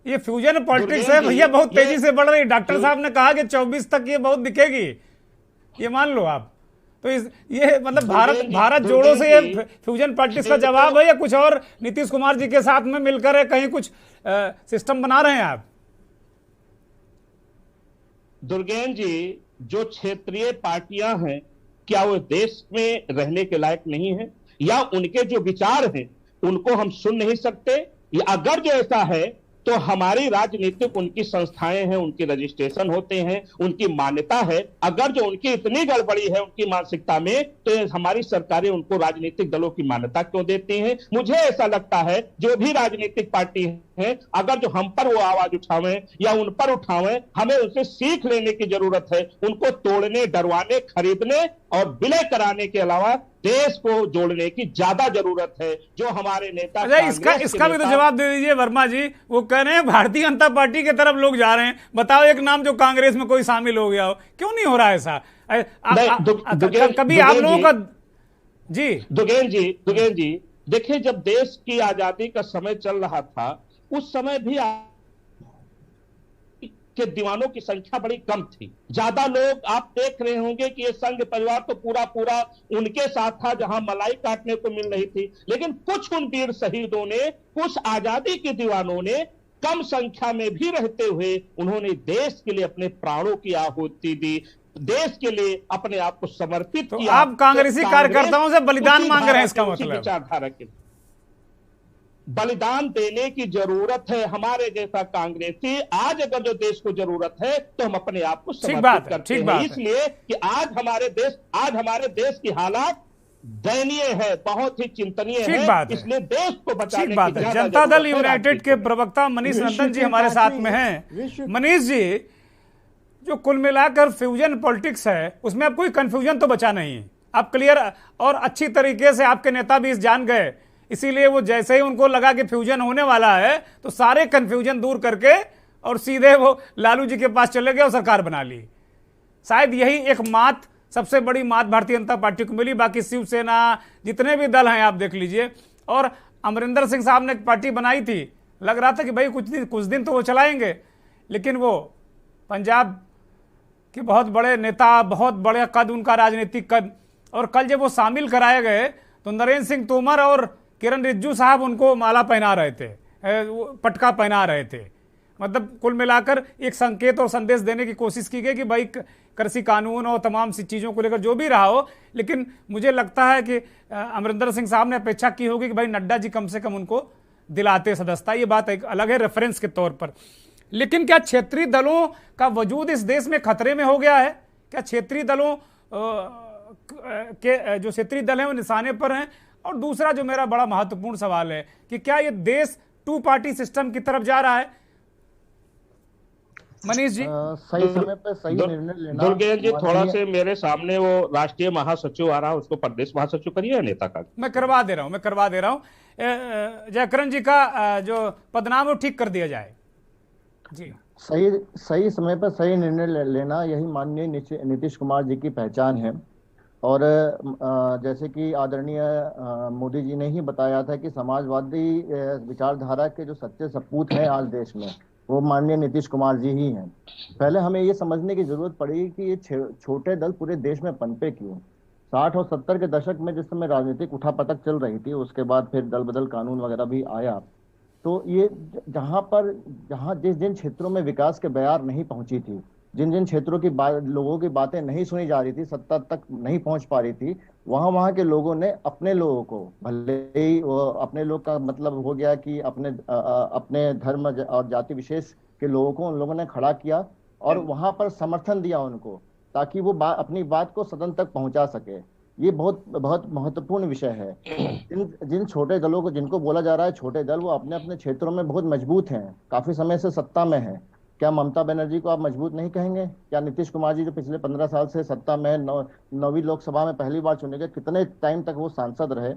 ये फ्यूजन पॉलिटिक्स है भैया, बहुत तेजी से बढ़ रही है। डॉक्टर साहब ने कहा कि 24 तक ये बहुत बिकेगी, ये मान लो आप। तो ये मतलब भारत जोड़ो से ये फ्यूजन पॉलिटिक्स का जवाब है या कुछ और नीतीश कुमार जी के साथ में मिलकर है, कहीं कुछ सिस्टम बना रहे हैं आप? दुर्गेन जी, जो क्षेत्रीय पार्टियां हैं, क्या वो देश में रहने के लायक नहीं है, या उनके जो विचार हैं उनको हम सुन नहीं सकते? या अगर जो ऐसा है तो हमारी राजनीतिक उनकी संस्थाएं हैं, उनकी रजिस्ट्रेशन होते हैं, उनकी मान्यता है। अगर जो उनकी इतनी गड़बड़ी है उनकी मानसिकता में, तो हमारी सरकारें उनको राजनीतिक दलों की मान्यता क्यों देती हैं? मुझे ऐसा लगता है जो भी राजनीतिक पार्टी है, अगर जो हम पर वो आवाज उठावें या उन पर उठावें, हमें उनसे सीख लेने की जरूरत है। उनको तोड़ने, डरवाने, खरीदने और विलय कराने के अलावा देश को जोड़ने की ज्यादा जरूरत है। जो हमारे नेता, इसका भी तो जवाब दे दीजिए वर्मा जी। वो कह रहे हैं भारतीय जनता पार्टी की तरफ लोग जा रहे हैं, बताओ एक नाम जो कांग्रेस में कोई शामिल हो गया हो। क्यों नहीं हो रहा है ऐसा? कभी आप लोगों का जी दुर्गेन जी देखिए, जब देश की आजादी का समय चल रहा था उस समय भी के दीवानों की संख्या बड़ी कम थी। ज्यादा लोग आप देख रहे होंगे कि ये संघ परिवार तो पूरा पूरा उनके साथ था जहां मलाई काटने को मिल रही थी। लेकिन कुछ उन वीर शहीदों ने, कुछ आजादी के दीवानों ने कम संख्या में भी रहते हुए उन्होंने देश के लिए अपने प्राणों की आहुति दी, देश के लिए अपने आप को समर्पित तो किया। आप कांग्रेसी कार्यकर्ताओं से बलिदान मांग रहे हैं, इसका मतलब विचारधारा के बलिदान देने की जरूरत है। हमारे जैसा कांग्रेसी, आज अगर जो देश को जरूरत है तो हम अपने आप को समर्पित करते हैं। इसलिए कि आज हमारे देश की हालात दयनीय है, बहुत ही चिंतनीय ठीक है। बात है, इसलिए देश को बचाने ठीक बात की है। ज्यादा जनता दल जरूरत है यूनाइटेड के राजनीति प्रवक्ता मनीष विश्व रंजन जी की हमारे बात साथ नहीं में है। हैं। विश्व- मनीष जी, जो कुल मिलाकर फ्यूजन पॉलिटिक्स है उसमें अब कोई कंफ्यूजन तो बचा नहीं है, आप क्लियर और अच्छी तरीके से आपके नेता भी इस जान गए, इसीलिए वो जैसे ही उनको लगा कि फ्यूजन होने वाला है तो सारे कंफ्यूजन दूर करके और सीधे वो लालू जी के पास चले गए और सरकार बना ली। शायद यही एक मात, सबसे बड़ी मात भारतीय जनता पार्टी को मिली। बाकी शिवसेना जितने भी दल हैं आप देख लीजिए, और अमरिंदर सिंह साहब ने एक पार्टी बनाई थी, लग रहा था कि भाई कुछ दिन तो वो चलाएंगे, लेकिन वो पंजाब के बहुत बड़े नेता, बहुत बड़े कद उनका राजनीतिक कद, और कल जब वो शामिल कराए गए तो नरेंद्र सिंह तोमर और किरण रिजिजू साहब उनको माला पहना रहे थे, पटका पहना रहे थे। मतलब कुल मिलाकर एक संकेत और संदेश देने की कोशिश की गई कि भाई कृषि कानून और तमाम सी चीज़ों को लेकर जो भी रहा हो, लेकिन मुझे लगता है कि अमरिंदर सिंह साहब ने अपेक्षा की होगी कि भाई नड्डा जी कम से कम उनको दिलाते सदस्यता। ये बात एक अलग है रेफरेंस के तौर पर। लेकिन क्या क्षेत्रीय दलों का वजूद इस देश में खतरे में हो गया है? क्या क्षेत्रीय दलों के जो क्षेत्रीय दल हैं वो निशाने पर हैं? और दूसरा जो मेरा बड़ा महत्वपूर्ण सवाल है कि क्या ये देश टू पार्टी सिस्टम की तरफ जा रहा है? मनीष जी, सही समय पर सही निर्णय लेना। दुर्गेश जी, थोड़ा से मेरे सामने वो राष्ट्रीय महासचिव आ रहा है, उसको प्रदेश महासचिव करिए नेता का। मैं करवा दे रहा हूँ। जयकरण जी का जो पदनाम वो ठीक कर दिया जाए जी। सही समय पर सही निर्णय लेना, यही माननीय नीतीश कुमार जी की पहचान है। और जैसे कि आदरणीय मोदी जी ने ही बताया था कि समाजवादी विचारधारा के जो सच्चे सपूत हैं आज देश में, वो माननीय नीतीश कुमार जी ही हैं। पहले हमें ये समझने की जरूरत पड़ी कि ये छोटे दल पूरे देश में पनपे क्यों। 60 और 70 के दशक में जिस समय राजनीतिक उठापटक चल रही थी, उसके बाद फिर दल बदल कानून वगैरह भी आया, तो ये जहाँ जिन क्षेत्रों में विकास के बयार नहीं पहुंची थी, जिन क्षेत्रों की लोगों की बातें नहीं सुनी जा रही थी, सत्ता तक नहीं पहुंच पा रही थी, वहां के लोगों ने अपने लोगों को, भले ही वो अपने लोग का मतलब हो गया कि अपने धर्म और जाति विशेष के लोगों को उन लोगों ने खड़ा किया और वहां पर समर्थन दिया उनको, ताकि वो अपनी बात को सदन तक पहुंचा सके। ये बहुत बहुत महत्वपूर्ण विषय है। जिन छोटे दलों को, जिनको बोला जा रहा है छोटे दल, वो अपने अपने क्षेत्रों में बहुत मजबूत हैं, काफी समय से सत्ता में है। क्या ममता बनर्जी को आप मजबूत नहीं कहेंगे? क्या नीतीश कुमार जी जो पिछले 15 साल से सत्ता में, 9वीं लोकसभा में पहली बार चुने गए, कितने टाइम तक वो सांसद रहे,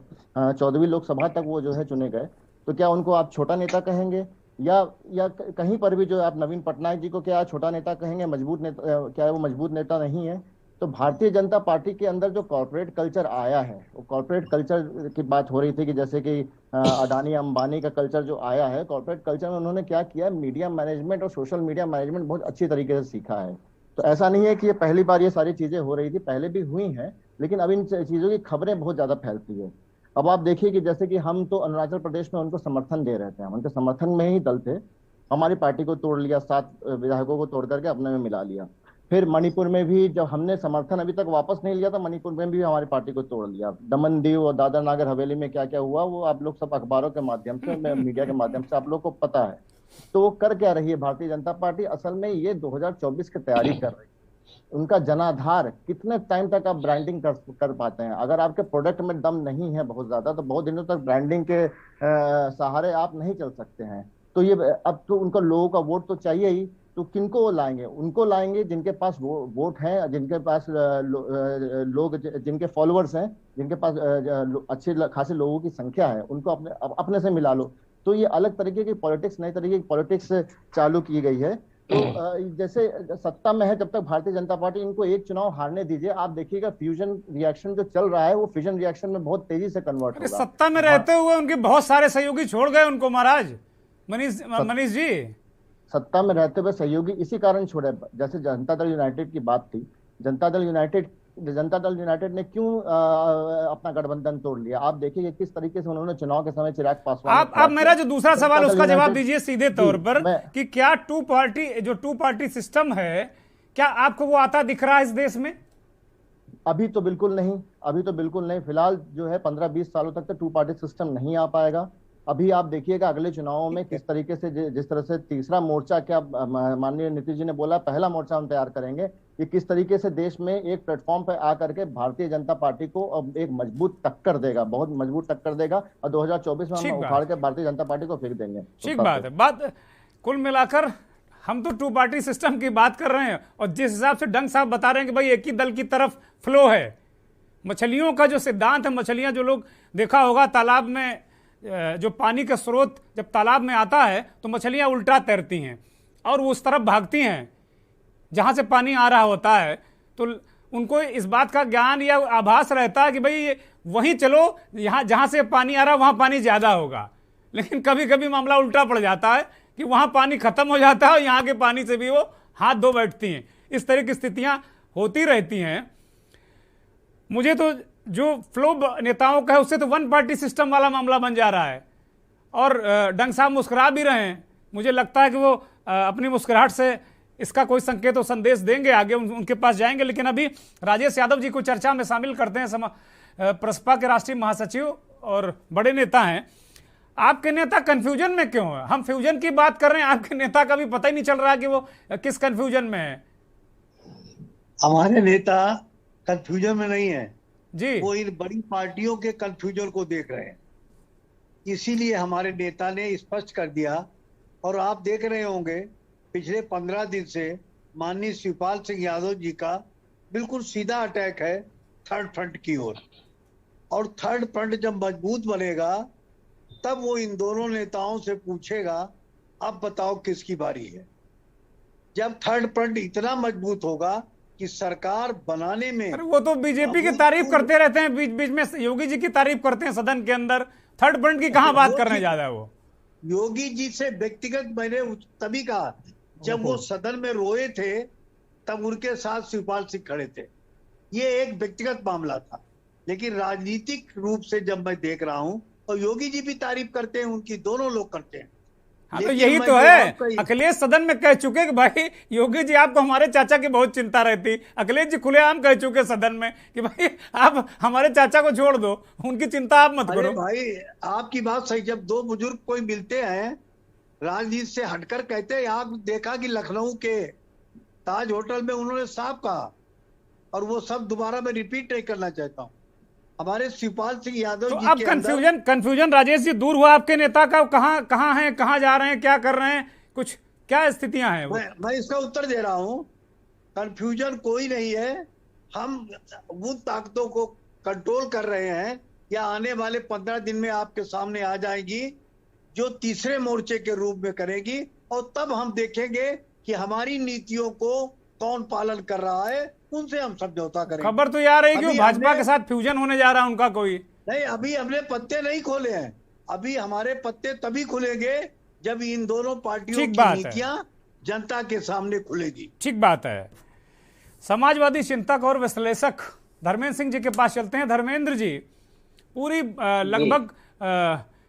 14वीं लोकसभा तक वो जो है चुने गए, तो क्या उनको आप छोटा नेता कहेंगे? या कहीं पर भी जो आप नवीन पटनायक जी को क्या छोटा नेता कहेंगे, मजबूत नेता? क्या वो मजबूत नेता नहीं है? तो भारतीय जनता पार्टी के अंदर जो कॉर्पोरेट कल्चर आया है, वो कॉर्पोरेट कल्चर की बात हो रही थी कि जैसे कि अडानी अंबानी का कल्चर जो आया है, कॉर्पोरेट कल्चर में उन्होंने क्या किया, मीडिया मैनेजमेंट और सोशल मीडिया मैनेजमेंट बहुत अच्छी तरीके से सीखा है। तो ऐसा नहीं है कि ये पहली बार ये सारी चीजें हो रही थी, पहले भी हुई हैं, लेकिन अब इन चीजों की खबरें बहुत ज्यादा फैलती है। अब आप देखिए कि जैसे कि हम तो अरुणाचल प्रदेश में उनको समर्थन दे रहे थे, हम उनके समर्थन में ही दल थे, हमारी पार्टी को तोड़ लिया, 7 विधायकों को तोड़ करके अपने में मिला लिया। फिर मणिपुर में भी जब हमने समर्थन अभी तक वापस नहीं लिया था, मणिपुर में भी हमारी पार्टी को तोड़ लिया। दमन दीव और दादर नागर हवेली में क्या क्या हुआ, वो आप लोग सब अखबारों के माध्यम से, मीडिया के माध्यम से आप लोग को पता है। तो वो कर क्या रही है भारतीय जनता पार्टी? असल में ये 2024 की तैयारी कर रही है। उनका जनाधार, कितने टाइम तक आप ब्रांडिंग कर पाते हैं? अगर आपके प्रोडक्ट में दम नहीं है बहुत ज्यादा, तो बहुत दिनों तक ब्रांडिंग के सहारे आप नहीं चल सकते हैं। तो ये अब तो उनको लोगों का वोट तो चाहिए ही, तो किनको वो लाएंगे? उनको लाएंगे जिनके पास वोट हैं, जिनके पास लोग, जिनके फॉलोअर्स हैं, जिनके पास अच्छे खासे लोगों की संख्या है, उनको अपने से मिला लो। तो ये अलग तरीके की पॉलिटिक्स, नई तरीके की पॉलिटिक्स चालू की गई है। तो जैसे सत्ता में है, जब तक भारतीय जनता पार्टी, इनको एक चुनाव हारने दीजिए, आप देखिएगा फ्यूजन रिएक्शन जो चल रहा है, वो फ्यूजन रिएक्शन में बहुत तेजी से कन्वर्ट होगा। सत्ता में रहते हुए उनके बहुत सारे सहयोगी छोड़ गए उनको महाराज। मनीष जी, सत्ता में रहते हुए सहयोगी इसी कारण छोड़े। जैसे जनता दल यूनाइटेड की बात थी, जनता दल यूनाइटेड ने क्यों अपना गठबंधन तोड़ लिया? आप देखिए किस तरीके से उन्होंने चुनाव के समय चिराग पासवान। आप मेरा जो दूसरा सवाल उसका जवाब दीजिए सीधे तौर पर कि क्या टू पार्टी सिस्टम है, क्या आपको वो आता दिख रहा है इस देश में? अभी तो बिल्कुल नहीं, फिलहाल जो है 15-20 सालों तक तो टू पार्टी सिस्टम नहीं आ पाएगा। अभी आप देखिएगा अगले चुनावों में किस तरीके से जिस तरह से तीसरा मोर्चा, क्या माननीय नीतीश जी ने बोला पहला मोर्चा हम तैयार करेंगे, कि किस तरीके से देश में एक प्लेटफॉर्म पर आकर के भारतीय जनता पार्टी को अब एक मजबूत टक्कर देगा, बहुत मजबूत टक्कर देगा, और 2024 में हम उखाड़ के भारतीय जनता पार्टी को फेंक देंगे। ठीक बात है। बात कुल मिलाकर हम तो टू पार्टी सिस्टम की बात कर रहे हैं, और जिस हिसाब से डंग साहब बता रहे हैं कि भाई एक ही दल की तरफ फ्लो है, मछलियों का जो सिद्धांत है, मछलियां जो लोग देखा होगा तालाब में, जो पानी का स्रोत जब तालाब में आता है तो मछलियां उल्टा तैरती हैं और वो उस तरफ भागती हैं जहां से पानी आ रहा होता है, तो उनको इस बात का ज्ञान या आभास रहता है कि भाई वहीं चलो, यहाँ जहां से पानी आ रहा है वहां पानी ज्यादा होगा। लेकिन कभी कभी मामला उल्टा पड़ जाता है कि वहां पानी खत्म हो जाता है और यहाँ के पानी से भी वो हाथ धो बैठती हैं। इस तरह की स्थितियां होती रहती हैं। मुझे तो जो फ्लो नेताओं का है उससे तो वन पार्टी सिस्टम वाला मामला बन जा रहा है, और डंग साहब मुस्कुरा भी रहे हैं। मुझे लगता है कि वो अपनी मुस्कुराहट से इसका कोई संकेत और संदेश देंगे, आगे उनके पास जाएंगे। लेकिन अभी राजेश यादव जी को चर्चा में शामिल करते हैं। प्रसपा के राष्ट्रीय महासचिव और बड़े नेता हैं। आपके नेता कंफ्यूजन में क्यों है? हम फ्यूजन की बात कर रहे हैं, आपके नेता का भी पता ही नहीं चल रहा कि वो किस कंफ्यूजन में है। हमारे नेता कंफ्यूजन में नहीं है जी, वो इन बड़ी पार्टियों के कंफ्यूजन को देख रहे हैं। इसीलिए हमारे नेता ने स्पष्ट कर दिया, और आप देख रहे होंगे पिछले 15 दिन से माननीय शिवपाल सिंह यादव जी का बिल्कुल सीधा अटैक है थर्ड फ्रंट की ओर, और थर्ड फ्रंट जब मजबूत बनेगा तब वो इन दोनों नेताओं से पूछेगा अब बताओ किसकी बारी है। जब थर्ड फ्रंट इतना मजबूत होगा कि सरकार बनाने में, अरे वो तो बीजेपी की तारीफ करते रहते हैं, बीच बीच में योगी जी की तारीफ करते हैं सदन के अंदर। थर्ड फ्रंट की कहां बात करने जा रहा है वो? योगी जी से व्यक्तिगत मैंने तभी कहा जब वो सदन में रोए थे तब उनके साथ शिवपाल सिंह खड़े थे। ये एक व्यक्तिगत मामला था, लेकिन राजनीतिक रूप से जब मैं देख रहा हूं, और योगी जी भी तारीफ करते हैं उनकी, दोनों लोग करते हैं। हाँ, तो यही तो है। अखिलेश सदन में कह चुके कि भाई योगी जी आपको हमारे चाचा की बहुत चिंता रहती। अखिलेश जी खुलेआम कह चुके सदन में कि भाई आप हमारे चाचा को छोड़ दो, उनकी चिंता आप मत करो। भाई आपकी बात सही। जब दो बुजुर्ग कोई मिलते हैं राजनीति से हटकर, कहते हैं आप देखा कि लखनऊ के ताज होटल में उन्होंने साफ कहा, और वो सब दोबारा मैं रिपीट नहीं करना चाहता हूँ। हमारे शिवपाल सिंह यादव तो जी अब कंफ्यूजन राजेश जी दूर हुआ आपके नेता का? कहाँ हैं, कहाँ जा रहे हैं, क्या कर रहे हैं, कुछ क्या स्थितियां हैं? मैं इसका उत्तर दे रहा हूँ। कंफ्यूजन कोई नहीं है। हम उन ताकतों को कंट्रोल कर रहे हैं, या आने वाले 15 दिन में आपके सामने आ जाएंगी, जो तीसरे मोर्चे के रूप में करेगी, और तब हम देखेंगे कि हमारी नीतियों को कौन पालन कर रहा है, उनसे हम समझौता करेंगे। खबर तो यार है कि भाजपा के साथ फ्यूजन होने जा रहा है उनका कोई नहीं। अभी हमने पत्ते नहीं खोले हैं। अभी हमारे पत्ते तभी खुलेंगे जब इन दोनों पार्टियों की नीतियां जनता के सामने खुलेगी। ठीक बात है। समाजवादी चिंतक और विश्लेषक धर्मेंद्र सिंह जी के पास चलते हैं। धर्मेंद्र जी, पूरी लगभग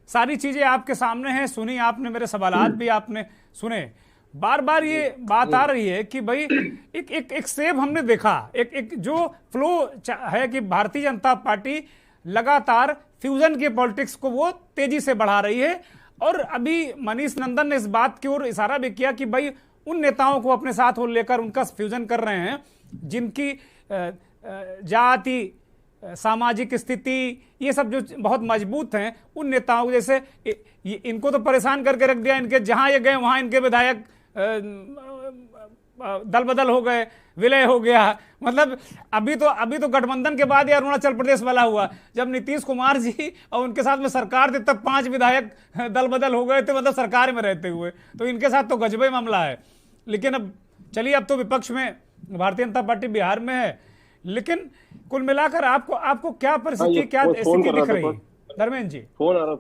सारी चीजें आपके सामने हैं, सुनी आपने, मेरे सवालात भी आपने सुने। बार बार ये बात आ रही है कि भाई एक सेब हमने देखा, एक जो फ्लो है कि भारतीय जनता पार्टी लगातार फ्यूजन के पॉलिटिक्स को वो तेजी से बढ़ा रही है। और अभी मनीष नंदन ने इस बात की ओर इशारा भी किया कि भाई उन नेताओं को अपने साथ वो लेकर उनका फ्यूजन कर रहे हैं जिनकी जाति, सामाजिक स्थिति, ये सब जो बहुत मजबूत हैं, उन नेताओं को, जैसे इनको तो परेशान करके रख दिया, इनके जहां ये गए वहां इनके विधायक दल बदल हो गए, विलय हो गया। मतलब अभी तो गठबंधन के बाद या अरुणाचल प्रदेश वाला हुआ, जब नीतीश कुमार जी और उनके साथ में सरकार थी तब 5 विधायक दल बदल हो गए थे, मतलब सरकार में रहते हुए। तो इनके साथ तो गजबे मामला है। लेकिन अब चलिए, अब तो विपक्ष में भारतीय जनता पार्टी बिहार में है। लेकिन कुल मिलाकर आपको क्या परिस्थिति, क्या स्थिति दिख रही है धर्मेंद्र जी? फोन आ रहा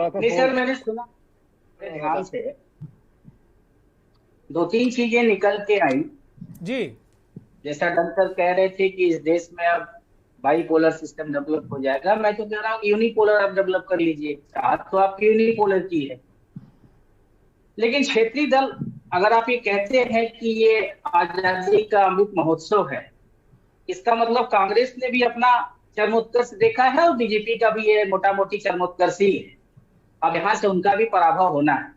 था। नहीं सर, मैंने सुना ध्यान से 2-3 चीजें निकल के आई जी। जैसा डॉक्टर कह रहे थे कि इस देश में अब बाईपोलर सिस्टम डेवलप हो जाएगा। मैं तो कह रहा हूँ यूनिपोलर आप डेवलप कर लीजिए। चाहत तो आपकी यूनिपोलर की है, लेकिन क्षेत्रीय दल, अगर आप ये कहते हैं कि ये आजादी का अमृत महोत्सव है, इसका मतलब कांग्रेस ने भी अपना चरमोत्कर्ष देखा है और बीजेपी का भी ये मोटा मोटी चरमोत्कर्ष ही है। अब यहाँ से उनका भी पराभव होना है।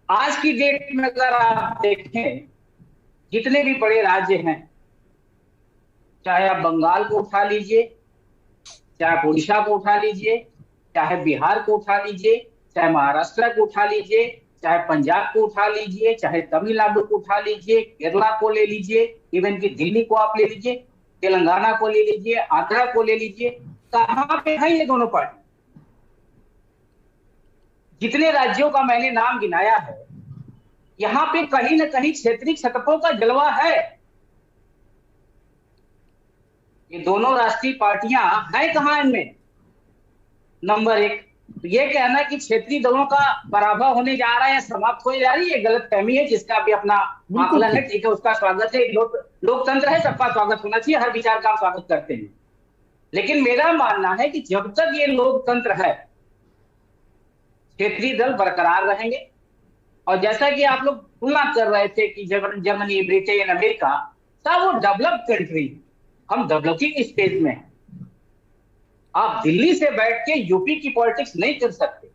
आज की डेट में अगर आप देखें, जितने भी बड़े राज्य हैं, चाहे आप बंगाल को उठा लीजिए, चाहे आप उड़ीसा को उठा लीजिए, चाहे बिहार को उठा लीजिए, चाहे महाराष्ट्र को उठा लीजिए, चाहे पंजाब को उठा लीजिए, चाहे तमिलनाडु को उठा लीजिए, केरला को ले लीजिए, इवन की दिल्ली को आप ले लीजिए, तेलंगाना को ले लीजिए, आंध्रा को ले लीजिए, कहां पे है ये दोनों पार्टी? जितने राज्यों का मैंने नाम गिनाया है, यहां पे कहीं ना कहीं क्षेत्रीय छत्रपों का जलवा है। ये दोनों राष्ट्रीय पार्टियां हैं कहां इनमें? नंबर एक, ये कहना कि क्षेत्रीय दलों का पराभव होने जा रहा है, समाप्त होने जा रही है, गलत फहमी है, जिसका भी अपना आकलन है। ठीक है, उसका स्वागत है, लोकतंत्र है, सबका स्वागत होना चाहिए, हर विचार का हम स्वागत करते हैं। लेकिन मेरा मानना है कि जब तक ये लोकतंत्र है, क्षेत्रीय दल बरकरार रहेंगे। और जैसा कि आप लोग तुलना कर रहे थे कि जर्मनी, ब्रिटेन, अमेरिका, सब वो डेवलप्ड कंट्री, हम डेवलपिंग स्टेज में हैं। आप दिल्ली से बैठ के यूपी की पॉलिटिक्स नहीं कर सकते,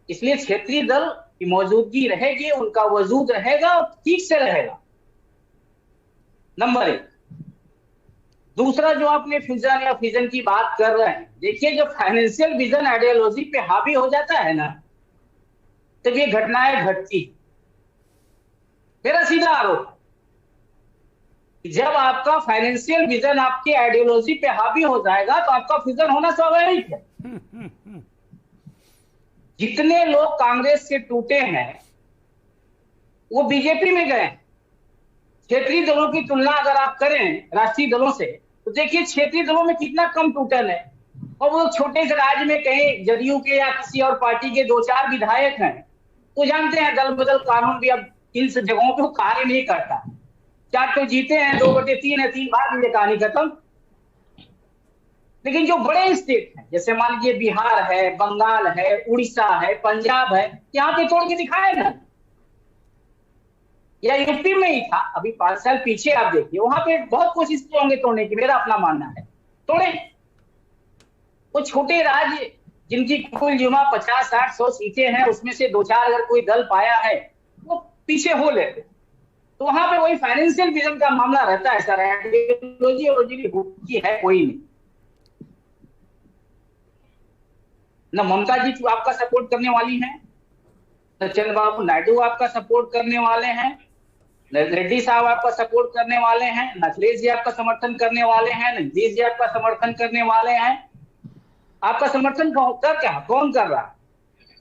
इसलिए क्षेत्रीय दल की मौजूदगी रहेगी, उनका वजूद रहेगा और ठीक से रहेगा। नंबर एक। दूसरा, जो आपने फ्यूजन या फिजन की बात कर रहे हैं, देखिए जब फाइनेंशियल विजन आइडियोलॉजी पे हावी हो जाता है ना, तब ये घटनाएं घटती। मेरा सीधा आरोप है, जब आपका फाइनेंशियल विजन आपके आइडियोलॉजी पे हावी हो जाएगा तो आपका फिजन होना स्वाभाविक है। जितने लोग कांग्रेस से टूटे हैं वो बीजेपी में गए। क्षेत्रीय दलों की तुलना अगर आप करें राष्ट्रीय दलों से, तो देखिए क्षेत्रीय दलों में कितना कम टूटन है। और वो छोटे से राज्य में कहीं जदयू के या किसी और पार्टी के 2-4 विधायक हैं, तो जानते हैं दल बदल कानून भी अब इन जगहों पे कार्य नहीं करता। 4 तो जीते हैं, 2/3 है, 3 बार ये कहानी खत्म। लेकिन जो बड़े स्टेट हैं, जैसे मान लीजिए बिहार है, बंगाल है, उड़ीसा है, पंजाब है, यहाँ पे तोड़ के दिखाए ना। या यूपी में ही था, अभी 5 साल पीछे आप देखिए, वहां पे बहुत कोशिश किए होंगे तोड़ने की, मेरा अपना मानना है, तोड़े। वो छोटे राज्य जिनकी कुल युवा 50, 60, 100 सीटें हैं, उसमें से 2-4 अगर कोई दल पाया है, वो पीछे हो लेते। तो वहां पे वही फाइनेंशियल विजन का मामला रहता है सर, आइडियोलॉजी और की है कोई नहीं। न ममता जी आपका सपोर्ट करने वाली हैं, न चंद्रबाबू नायडू आपका सपोर्ट करने वाले हैं, न रेड्डी साहब आपका सपोर्ट करने वाले हैं, न अखिलेश जी आपका समर्थन करने वाले हैं, न नीतीश जी आपका समर्थन करने वाले हैं। आपका समर्थन कौन कर रहा है?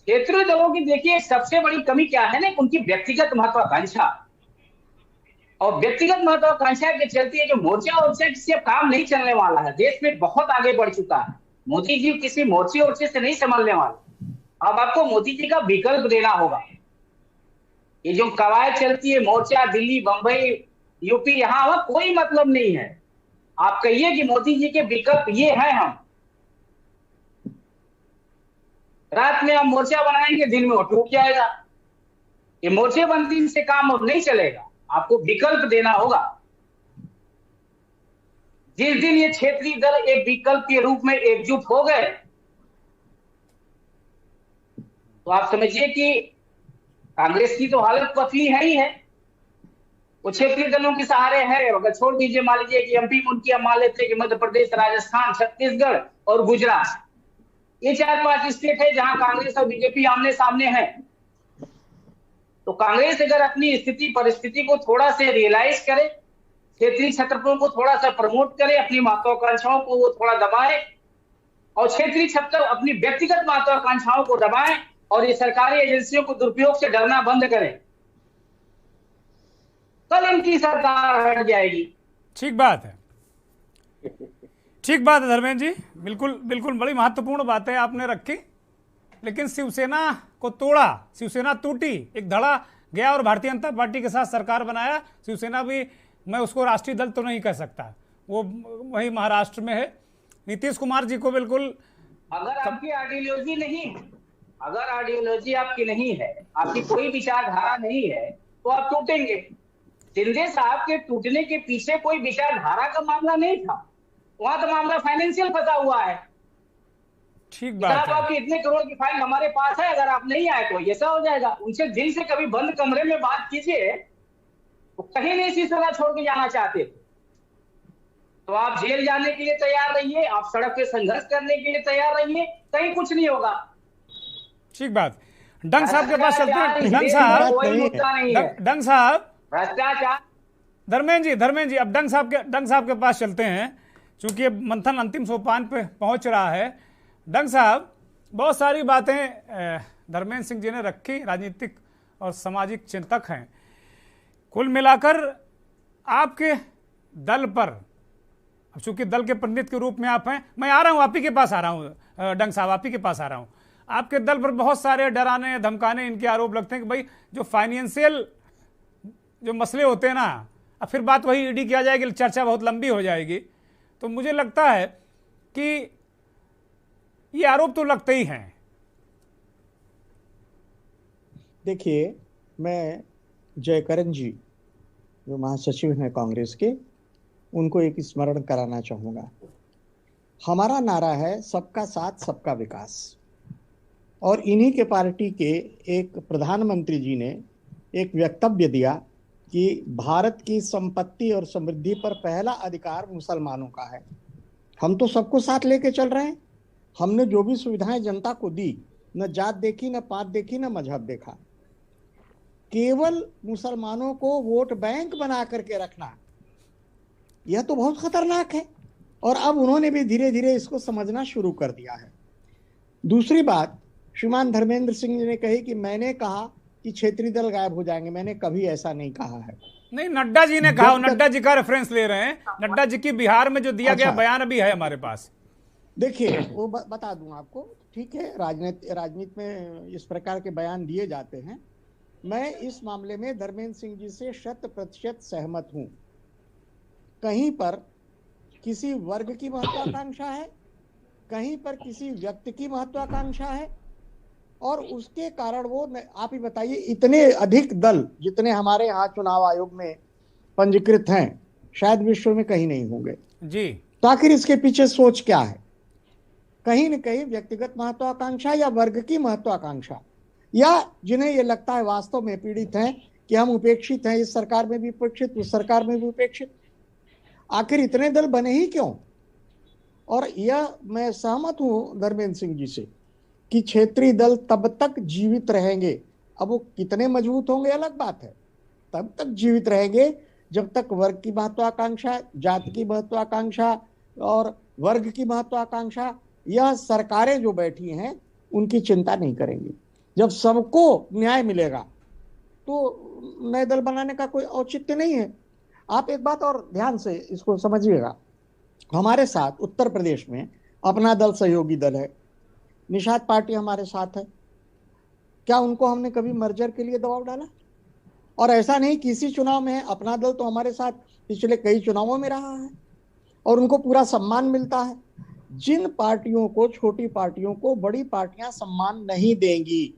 क्षेत्रीय दलों की देखिए सबसे बड़ी कमी क्या है ना, उनकी व्यक्तिगत महत्वाकांक्षा। और व्यक्तिगत महत्वाकांक्षा के चलते जो मोर्चा किसी अब काम नहीं चलने वाला है, देश में बहुत आगे बढ़ चुका है। मोदी जी किसी मोर्चे से नहीं संभलने वाले। अब आपको मोदी जी का विकल्प देना होगा। ये जो कवायद चलती है मोर्चा दिल्ली, बंबई, यूपी, यहाँ कोई मतलब नहीं है। आप कहिए कि मोदी जी के विकल्प ये है, हम रात में हम मोर्चा बनाएंगे, दिन में वो टूट जाएगा। ये मोर्चेबंदी से काम अब नहीं चलेगा, आपको विकल्प देना होगा। जिस दिन ये क्षेत्रीय दल एक विकल्प के रूप में एकजुट हो गए, तो आप समझिए कि कांग्रेस की तो हालत पतली है ही है। वो क्षेत्रीय दलों के सहारे है। अगर छोड़ दीजिए, मान लीजिए कि एमपी में उनकी, मान लेते हैं कि मध्य प्रदेश, राजस्थान, छत्तीसगढ़ और गुजरात, ये 4-5 स्टेट है जहां कांग्रेस और बीजेपी आमने सामने है। तो कांग्रेस अगर अपनी स्थिति परिस्थिति को थोड़ा से रियलाइज करे, क्षेत्रीय छत्रपों को थोड़ा सा प्रमोट करे, अपनी महत्वाकांक्षाओं को वो थोड़ा दबाए, और क्षेत्रीय छत्र अपनी व्यक्तिगत महत्वाकांक्षाओं को दबाए, और ये सरकारी एजेंसियों को दुरुपयोग से डरना बंद करें, कल इनकी सरकार हट जाएगी। ठीक बात है, ठीक बात है धर्मेंद्र जी, बिल्कुल बिल्कुल बड़ी महत्वपूर्ण बातें आपने रखी। लेकिन शिवसेना को तोड़ा, शिवसेना टूटी, एक धड़ा गया और भारतीय जनता पार्टी के साथ सरकार बनाया। शिवसेना भी, मैं उसको राष्ट्रीय दल तो नहीं कह सकता, वो वही महाराष्ट्र में है। नीतीश कुमार जी को बिल्कुल, अगर आपकी आइडियोलॉजी नहीं, अगर आइडियोलॉजी आपकी नहीं है, आपकी कोई विचारधारा नहीं है, तो आप टूटेंगे। शिंदे साहब के टूटने के पीछे कोई विचारधारा का मामला नहीं था, वहां तो मामला फाइनेंशियल फंसा हुआ है। ठीक बात है। आपकी इतने करोड़ की फाइल हमारे पास है, अगर आप नहीं आए तो ऐसा हो जाएगा। उनसे दिल से कभी बंद कमरे में बात कीजिए, वो कहीं नहीं सिलसिला छोड़ के जाना चाहते। तो आप जेल जाने के लिए तैयार रहिए, आप सड़क पे संघर्ष करने के लिए तैयार रहिए, कहीं कुछ नहीं होगा। ठीक बात। डंग साहब के पास चलते हैं। डंग साहब, डंग साहब, भ्रष्टाचार। धर्मेंद्र जी अब डंग साहब के पास चलते हैं, चूंकि अब मंथन अंतिम सोपान पे पहुंच रहा है। डंग साहब, बहुत सारी बातें धर्मेंद्र सिंह जी ने रखी, राजनीतिक और सामाजिक चिंतक हैं। कुल मिलाकर आपके दल पर, अब चूंकि दल के पंडित के रूप में आप हैं, मैं आ रहा हूं, आप ही के पास आ रहा हूं डंग साहब, आप ही के पास आ रहा हूं। आपके दल पर बहुत सारे डराने धमकाने इनके आरोप लगते हैं कि भाई जो फाइनेंशियल जो मसले होते हैं ना, अब फिर बात वही ईडी की आ जाएगी, चर्चा बहुत लंबी हो जाएगी। तो मुझे लगता है कि ये आरोप तो लगते ही हैं। देखिए, मैं जयकरण जी जो महासचिव हैं कांग्रेस के, उनको एक स्मरण कराना चाहूँगा। हमारा नारा है सबका साथ सबका विकास, और इन्हीं के पार्टी के एक प्रधानमंत्री जी ने एक वक्तव्य दिया कि भारत की संपत्ति और समृद्धि पर पहला अधिकार मुसलमानों का है। हम तो सबको साथ लेके चल रहे हैं। हमने जो भी सुविधाएं जनता को दी, न जात देखी, न पात देखी, न मजहब देखा। केवल मुसलमानों को वोट बैंक बना करके रखना, यह तो बहुत खतरनाक है। और अब उन्होंने भी धीरे धीरे इसको समझना शुरू कर दिया है। दूसरी बात, श्रीमान धर्मेंद्र सिंह जी ने कही कि मैंने कहा कि क्षेत्रीय दल गायब हो जाएंगे। मैंने कभी ऐसा नहीं कहा है। नहीं, नड्डा जी ने कहा, नड्डा जी का रेफरेंस ले रहे हैं। नड्डा जी की बिहार में जो दिया गया बयान अभी है हमारे पास। देखिए, वो बता दूं आपको, ठीक है, राजनीति में इस प्रकार के बयान दिए जाते हैं। मैं इस मामले में धर्मेंद्र सिंह जी से 100% सहमत हूं। कहीं पर किसी वर्ग की महत्वाकांक्षा है, कहीं पर किसी व्यक्ति की महत्वाकांक्षा है, और उसके कारण वो, आप ही बताइए, इतने अधिक दल जितने हमारे यहाँ चुनाव आयोग में पंजीकृत हैं, शायद विश्व में कहीं नहीं होंगे जी। तो आखिर इसके पीछे सोच क्या है? कहीं न कहीं व्यक्तिगत महत्वाकांक्षा या वर्ग की महत्वाकांक्षा, या जिन्हें ये लगता है वास्तव में पीड़ित हैं कि हम उपेक्षित हैं, इस सरकार में भी उपेक्षित, उस सरकार में भी उपेक्षित। आखिर इतने दल बने ही क्यों? और यह मैं सहमत हूं धर्मेंद्र सिंह जी से कि क्षेत्रीय दल तब तक जीवित रहेंगे। अब वो कितने मजबूत होंगे अलग बात है, तब तक जीवित रहेंगे जब तक वर्ग की महत्वाकांक्षा, जाति की महत्वाकांक्षा और वर्ग की महत्वाकांक्षा, यह सरकारें जो बैठी हैं उनकी चिंता नहीं करेंगी। जब सबको न्याय मिलेगा तो नए दल बनाने का कोई औचित्य नहीं है। आप एक बात और ध्यान से इसको समझिएगा, हमारे साथ उत्तर प्रदेश में अपना दल सहयोगी दल है, निषाद पार्टी हमारे साथ है। क्या उनको हमने कभी मर्जर के लिए दबाव डाला? और ऐसा नहीं किसी चुनाव में है, अपना दल तो हमारे साथ पिछले कई चुनावों में रहा है और उनको पूरा सम्मान मिलता है। जिन पार्टियों को, छोटी पार्टियों को बड़ी पार्टियां सम्मान नहीं देंगी,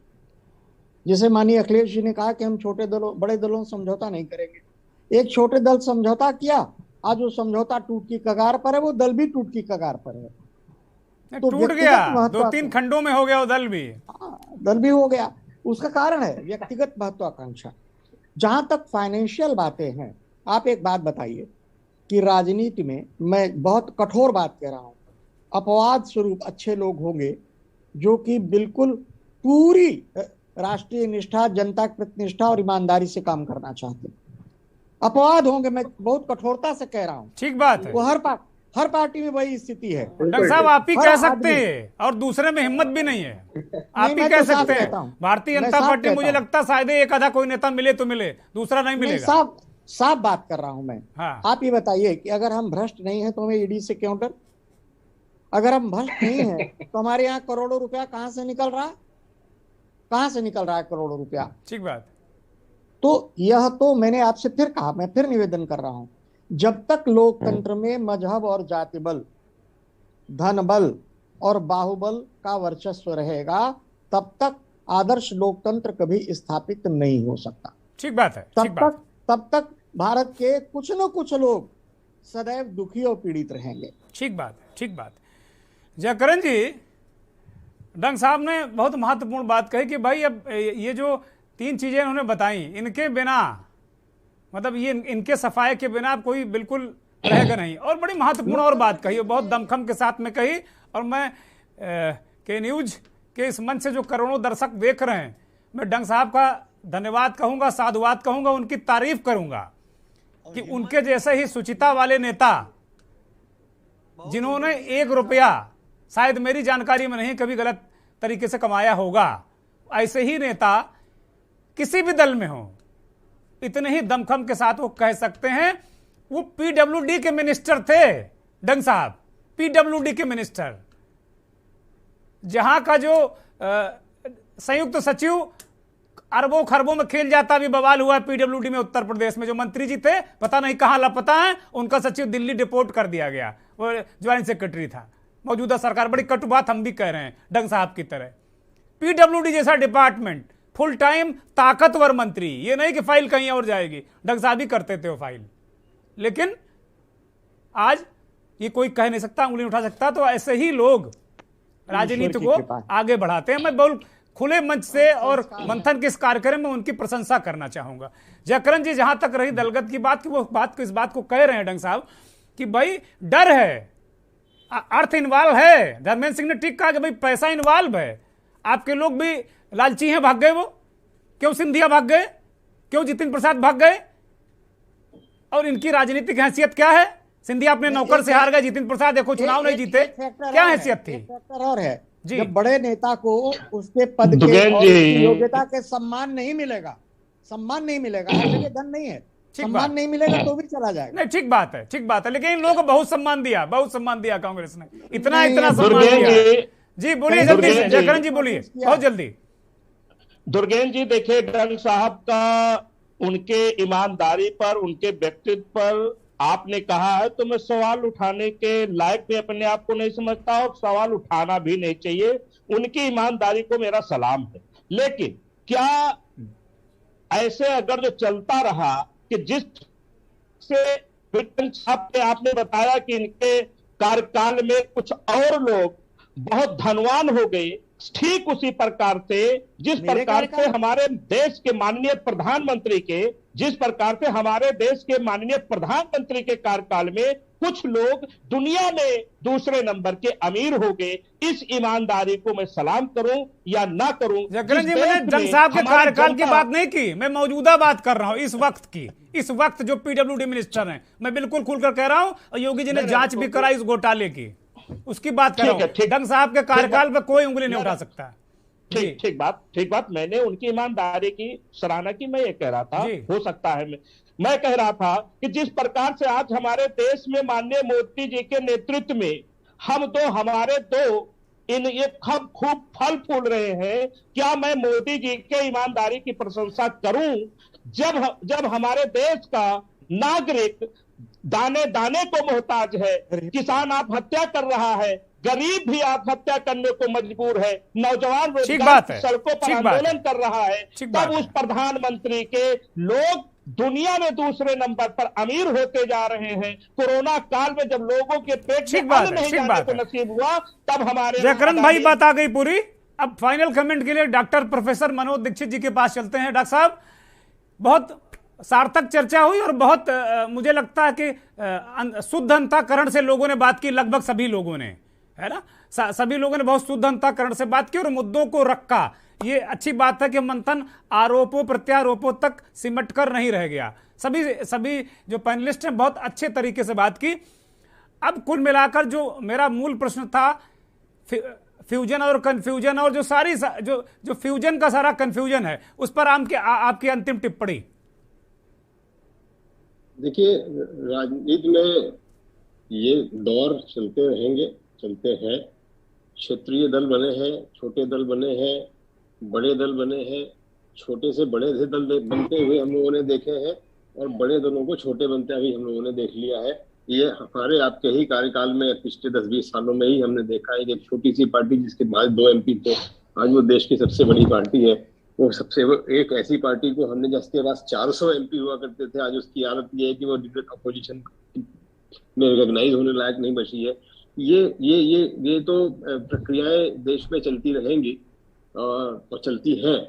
जैसे माननीय अखिलेश जी ने कहा कि हम छोटे दलों बड़े दलों से समझौता नहीं करेंगे। एक छोटे दल समझौता किया, आज वो समझौता टूट की कगार पर है, वो दल भी टूट की कगार पर है। तो टूट गया, 2-3 खंडों में हो गया वो दल भी। दल भी हो गया, उसका कारण है व्यक्तिगत महत्वाकांक्षा। जहां तक फाइनेंशियल बातें हैं, आप एक बात बताइए कि राजनीति में, मैं बहुत कठोर बात कह रहा हूं, अपवाद स्वरूप अच्छे लोग होंगे जो कि बिल्कुल पूरी राष्ट्रीय निष्ठा, जनता की प्रतिनिष्ठा और ईमानदारी से काम करना चाहते हैं। अपवाद होंगे, मैं बहुत कठोरता से कह रहा हूं। ठीक बात है, वो हर पार्टी में वही स्थिति है। डॉक्टर साहब, आप ही कह सकते हैं और दूसरे में हिम्मत भी नहीं है। आप ही कह सकते हैं। भारतीय जनता पार्टी, मुझे लगता शायद एक आधा कोई नेता मिले तो मिले, दूसरा नहीं मिलेगा। साफ बात कर रहा हूं मैं। हाँ। आप ये बताइए कि अगर हम भ्रष्ट नहीं है तो हमें ईडी से क्यों डर? अगर हम भ्रष्ट नहीं है तो हमारे यहाँ करोड़ों रुपया कहां से निकल रहा है? कहां से निकल रहा है करोड़ों रुपया? ठीक बात। तो यह तो मैंने आपसे फिर कहा, मैं फिर निवेदन कर रहा हूं, जब तक लोकतंत्र में मजहब और जाति बल, धन बल और बाहुबल का वर्चस्व रहेगा, तब तक आदर्श लोकतंत्र कभी स्थापित नहीं हो सकता। ठीक बात है। तब तक भारत के कुछ न कुछ लोग सदैव दुखी और पीड़ित रहेंगे। ठीक बात है, ठीक बात है। जयकरण जी, डंग साहब ने बहुत महत्वपूर्ण बात कही कि भाई अब ये जो 3 चीजें उन्होंने बताई, इनके बिना मतलब ये इनके सफाई के बिना कोई बिल्कुल रहेगा नहीं। और बड़ी महत्वपूर्ण और बात कही, बहुत दमखम के साथ में कही। और मैं के न्यूज के इस मंच से जो करोड़ों दर्शक देख रहे हैं, मैं डंग साहब का धन्यवाद कहूंगा, साधुवाद कहूंगा, उनकी तारीफ करूंगा कि उनके जैसे ही सुचिता वाले नेता जिन्होंने 1 रुपया शायद मेरी जानकारी में नहीं कभी गलत तरीके से कमाया होगा, ऐसे ही नेता किसी भी दल में हो, इतने ही दमखम के साथ वो कह सकते हैं। वो पीडब्ल्यूडी के मिनिस्टर थे डंग साहब, पीडब्ल्यूडी के मिनिस्टर, जहां का जो संयुक्त सचिव अरबों खरबों में खेल जाता भी बवाल हुआ पीडब्ल्यूडी में। उत्तर प्रदेश में जो मंत्री जी थे पता नहीं कहां लापता है, उनका सचिव दिल्ली डिपोर्ट कर दिया गया, वो ज्वाइंट सेक्रेटरी था मौजूदा सरकार। बड़ी कटु बात हम भी कह रहे हैं डंग साहब की तरह। पीडब्ल्यूडी जैसा डिपार्टमेंट, फुल टाइम ताकतवर मंत्री, ये नहीं कि फाइल कहीं और जाएगी, डंग साहब ही करते थे वो फाइल। लेकिन आज ये कोई कह नहीं सकता, उंगली उठा सकता। तो ऐसे ही लोग राजनीति को आगे बढ़ाते हैं। मैं बहुत खुले मंच से और मंथन के इस कार्यक्रम में उनकी प्रशंसा करना चाहूंगा। जयकरण जी, जहां तक रही दलगत की बात की, वो बात को इस बात को कह रहे हैं डंग साहब कि भाई डर है, अर्थ इन्वॉल्व है। धर्मेंद्र सिंह ने ठीक कहा कि भाई पैसा इन्वॉल्व है। आपके लोग भी लालची हैं, भाग गए वो। क्यों सिंधिया भाग गए, क्यों जितिन प्रसाद भाग गए, और इनकी राजनीतिक हैसियत क्या है? सिंधिया अपने नौकर से हार गए, जितिन प्रसाद देखो चुनाव नहीं जीते, क्या हैसियत थी? और है जब बड़े नेता को उसके पद के और योग्यता के सम्मान नहीं मिलेगा, सम्मान नहीं मिलेगा, हर धन नहीं है, सम्मान नहीं मिलेगा तो भी चला जाएगा। नहीं, ठीक बात है, ठीक बात है। लेकिन इन लोगों को बहुत सम्मान दिया, बहुत सम्मान दिया कांग्रेस ने, इतना इतना सम्मान दिया। जी बोलिए जल्दी से, जयकरण जी बोलिए बहुत जल्दी। दुर्गेन जी, देखिए डंग साहब का उनके ईमानदारी पर, उनके व्यक्तित्व पर आपने कहा है, तो मैं सवाल उठाने के लायक भी अपने आप को नहीं समझता और सवाल उठाना भी नहीं चाहिए। उनकी ईमानदारी को मेरा सलाम है। लेकिन क्या ऐसे अगर जो चलता रहा कि जिस से डंग साहब ने आपने बताया कि इनके कार्यकाल में कुछ और लोग बहुत धनवान हो गए, ठीक उसी प्रकार से जिस प्रकार से हमारे देश के माननीय प्रधानमंत्री के, जिस प्रकार से हमारे देश के माननीय प्रधानमंत्री के कार्यकाल में कुछ लोग दुनिया में दूसरे नंबर के अमीर हो गए, इस ईमानदारी को मैं सलाम करूं या ना करूं। जयकरण जी, मैंने डंग साहब के कार्यकाल की बात नहीं की, मैं मौजूदा बात कर रहा हूं, इस वक्त की। इस वक्त जो पीडब्ल्यूडी मिनिस्टर हैं, मैं बिल्कुल खुलकर कह रहा हूं, और योगी जी ने जांच भी कराई इस घोटाले की, उसकी बात कर रहा हूं। डंग साहब के कार्यकाल पे कोई उंगली नहीं उठा सकता। ठीक बात। मैंने उनकी ईमानदारी की सराहना की। मैं ये कह रहा था, हो सकता है मैं कह रहा था कि जिस प्रकार से आज हमारे देश में माननीय मोदी जी के नेतृत्व में हमारे दो ये खूब फल फूल रहे हैं, क्या मैं मोदी जी के ईमानदारी की प्रशंसा करूं जब हमारे देश का नागरिक दाने दाने को मोहताज है, किसान आत्महत्या कर रहा है, गरीब भी आत्महत्या करने को मजबूर है, नौजवान रोजगार सड़कों पर आंदोलन कर रहा है, तब उस प्रधानमंत्री के लोग दुनिया में दूसरे नंबर पर अमीर होते जा रहे हैं। कोरोना काल में जब लोगों के पेट में अन्न नहीं जाने को नसीब हुआ, तब हमारे जयकरण भाई बात आ गई पूरी। अब फाइनल कमेंट के लिए डॉक्टर प्रोफेसर मनोज दीक्षित जी के पास चलते हैं। डॉक्टर साहब, बहुत सार्थक चर्चा हुई और बहुत मुझे लगता है कि शुद्ध अंतःकरण से लोगों ने बात की, लगभग सभी लोगों ने, है ना, सभी लोगों ने बहुत शुद्ध अंतःकरण से बात की और मुद्दों को रखा। ये अच्छी बात है कि मंथन आरोपों प्रत्यारोपों तक सिमट कर नहीं रह गया। सभी जो पैनलिस्ट हैं बहुत अच्छे तरीके से बात की। अब कुल मिलाकर जो मेरा मूल प्रश्न था, फ्यूजन और कंफ्यूजन, और जो फ्यूजन का सारा कंफ्यूजन है, उस पर आपकी अंतिम टिप्पणी। देखिए, राजनीति में ये दौर चलते रहेंगे, चलते हैं। क्षेत्रीय दल बने हैं, छोटे दल बने हैं, बड़े दल बने हैं, छोटे से बड़े से दल बनते हुए हम लोगों ने देखे हैं, और बड़े दलों को छोटे बनते भी हम लोगों ने देख लिया है। ये हमारे आपके ही कार्यकाल में पिछले 10-20 सालों में ही हमने देखा है कि एक छोटी सी पार्टी जिसके पास 2 MP थे, आज वो देश की सबसे बड़ी पार्टी है। वो सबसे एक ऐसी पार्टी को हमने जिसके पास 400 MP हुआ करते थे, आज उसकी हालत ये है कि वो अपोजिशन में रिकॉग्नाइज होने लायक नहीं बची है। ये तो प्रक्रियाएं देश में चलती रहेंगी और चलती हैं,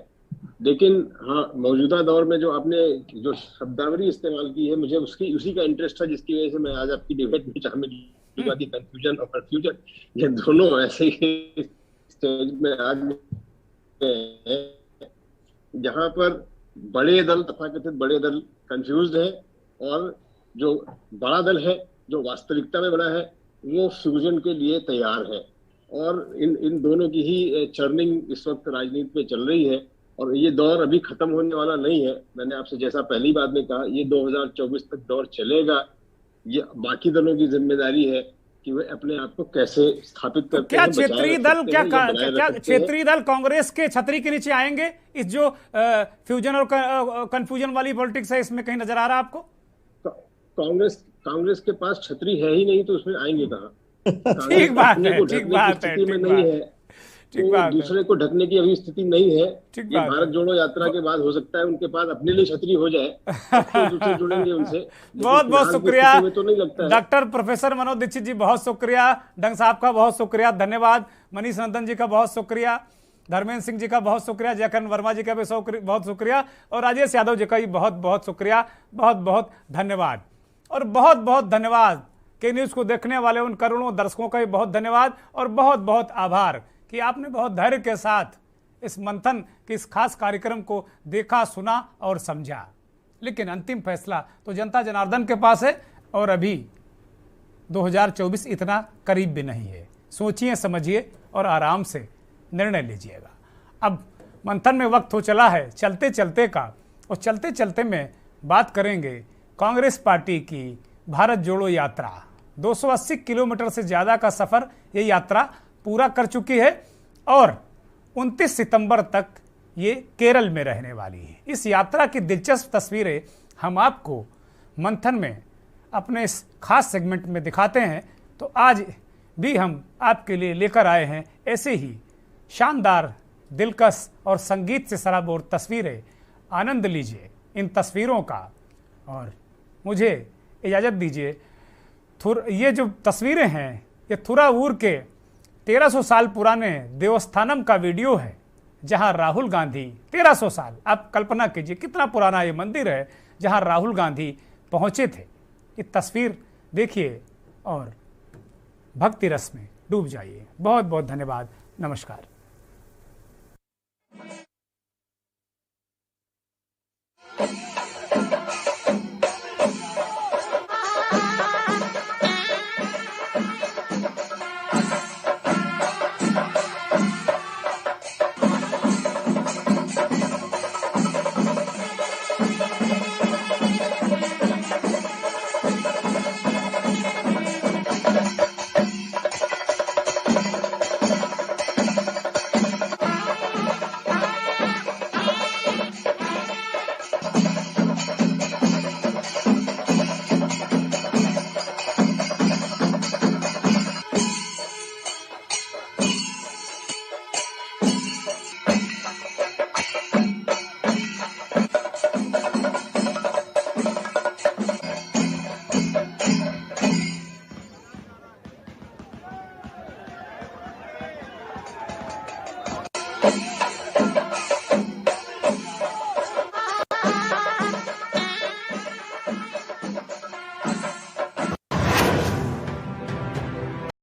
लेकिन हाँ, मौजूदा दौर में जो आपने जो शब्दावली इस्तेमाल की है, मुझे उसी का इंटरेस्ट था जिसकी वजह से मैं आज आपकी डिबेट में शामिल हुआ कि कंफ्यूजन और कंफ्यूजन ये दोनों ऐसे ही स्टेज में आज जहां पर बड़े दल, तथाकथित बड़े दल कंफ्यूज्ड है और जो बड़ा दल है जो वास्तविकता में बड़ा है वो फ्यूजन के लिए तैयार है। और इन दोनों की ही चर्निंग इस वक्त राजनीति में चल रही है और ये दौर अभी खत्म होने वाला नहीं है। मैंने आपसे जैसा पहली बात में कहा, ये 2024 तक दौर चलेगा। ये बाकी दलों की जिम्मेदारी है कि वे अपने आप को कैसे स्थापित करते क्या हैं। क्षेत्रीय दल क्या क्षेत्रीय दल कांग्रेस के छतरी के नीचे आएंगे? इस जो फ्यूजन और कंफ्यूजन वाली पॉलिटिक्स है, इसमें कहीं नजर आ रहा है आपको? कांग्रेस के पास छतरी है ही नहीं तो उसमें आएंगे कहाँ? ठीक बात है, ठीक बात है, ठीक बात। दूसरे को ढकने की अभी स्थिति नहीं है। ये भारत जोड़ो यात्रा के बाद हो सकता है उनके पास अपने लिए छतरी हो जाए, दूसरे जुड़ेंगे उनसे। बहुत बहुत शुक्रिया तो नहीं लगता है। डॉक्टर प्रोफेसर मनोज दीक्षित जी, बहुत शुक्रिया। डंग साहब का बहुत शुक्रिया, धन्यवाद। मनीष नंदन जी का बहुत शुक्रिया, धर्मेंद्र सिंह जी का बहुत शुक्रिया, जयकरण वर्मा जी का भी बहुत शुक्रिया और राजेश यादव जी का भी बहुत बहुत शुक्रिया, बहुत बहुत धन्यवाद। और बहुत बहुत धन्यवाद के न्यूज़ को देखने वाले उन करोड़ों दर्शकों का भी बहुत धन्यवाद और बहुत बहुत आभार कि आपने बहुत धैर्य के साथ इस मंथन के इस खास कार्यक्रम को देखा, सुना और समझा। लेकिन अंतिम फैसला तो जनता जनार्दन के पास है और अभी 2024 इतना करीब भी नहीं है। सोचिए, समझिए और आराम से निर्णय लीजिएगा। अब मंथन में वक्त हो चला है चलते चलते का, और चलते चलते में बात करेंगे कांग्रेस पार्टी की भारत जोड़ो यात्रा। 280 किलोमीटर से ज़्यादा का सफ़र ये यात्रा पूरा कर चुकी है और 29 सितंबर तक ये केरल में रहने वाली है। इस यात्रा की दिलचस्प तस्वीरें हम आपको मंथन में अपने इस खास सेगमेंट में दिखाते हैं। तो आज भी हम आपके लिए लेकर आए हैं ऐसे ही शानदार, दिलकश और संगीत से सराबोर तस्वीरें। आनंद लीजिए इन तस्वीरों का और मुझे इजाज़त दीजिए। ये जो तस्वीरें हैं ये थुरावूर के 1300 साल पुराने देवस्थानम का वीडियो है, जहां राहुल गांधी 1300 साल, आप कल्पना कीजिए कितना पुराना ये मंदिर है जहां राहुल गांधी पहुंचे थे। ये तस्वीर देखिए और भक्ति रस में डूब जाइए। बहुत बहुत धन्यवाद। नमस्कार।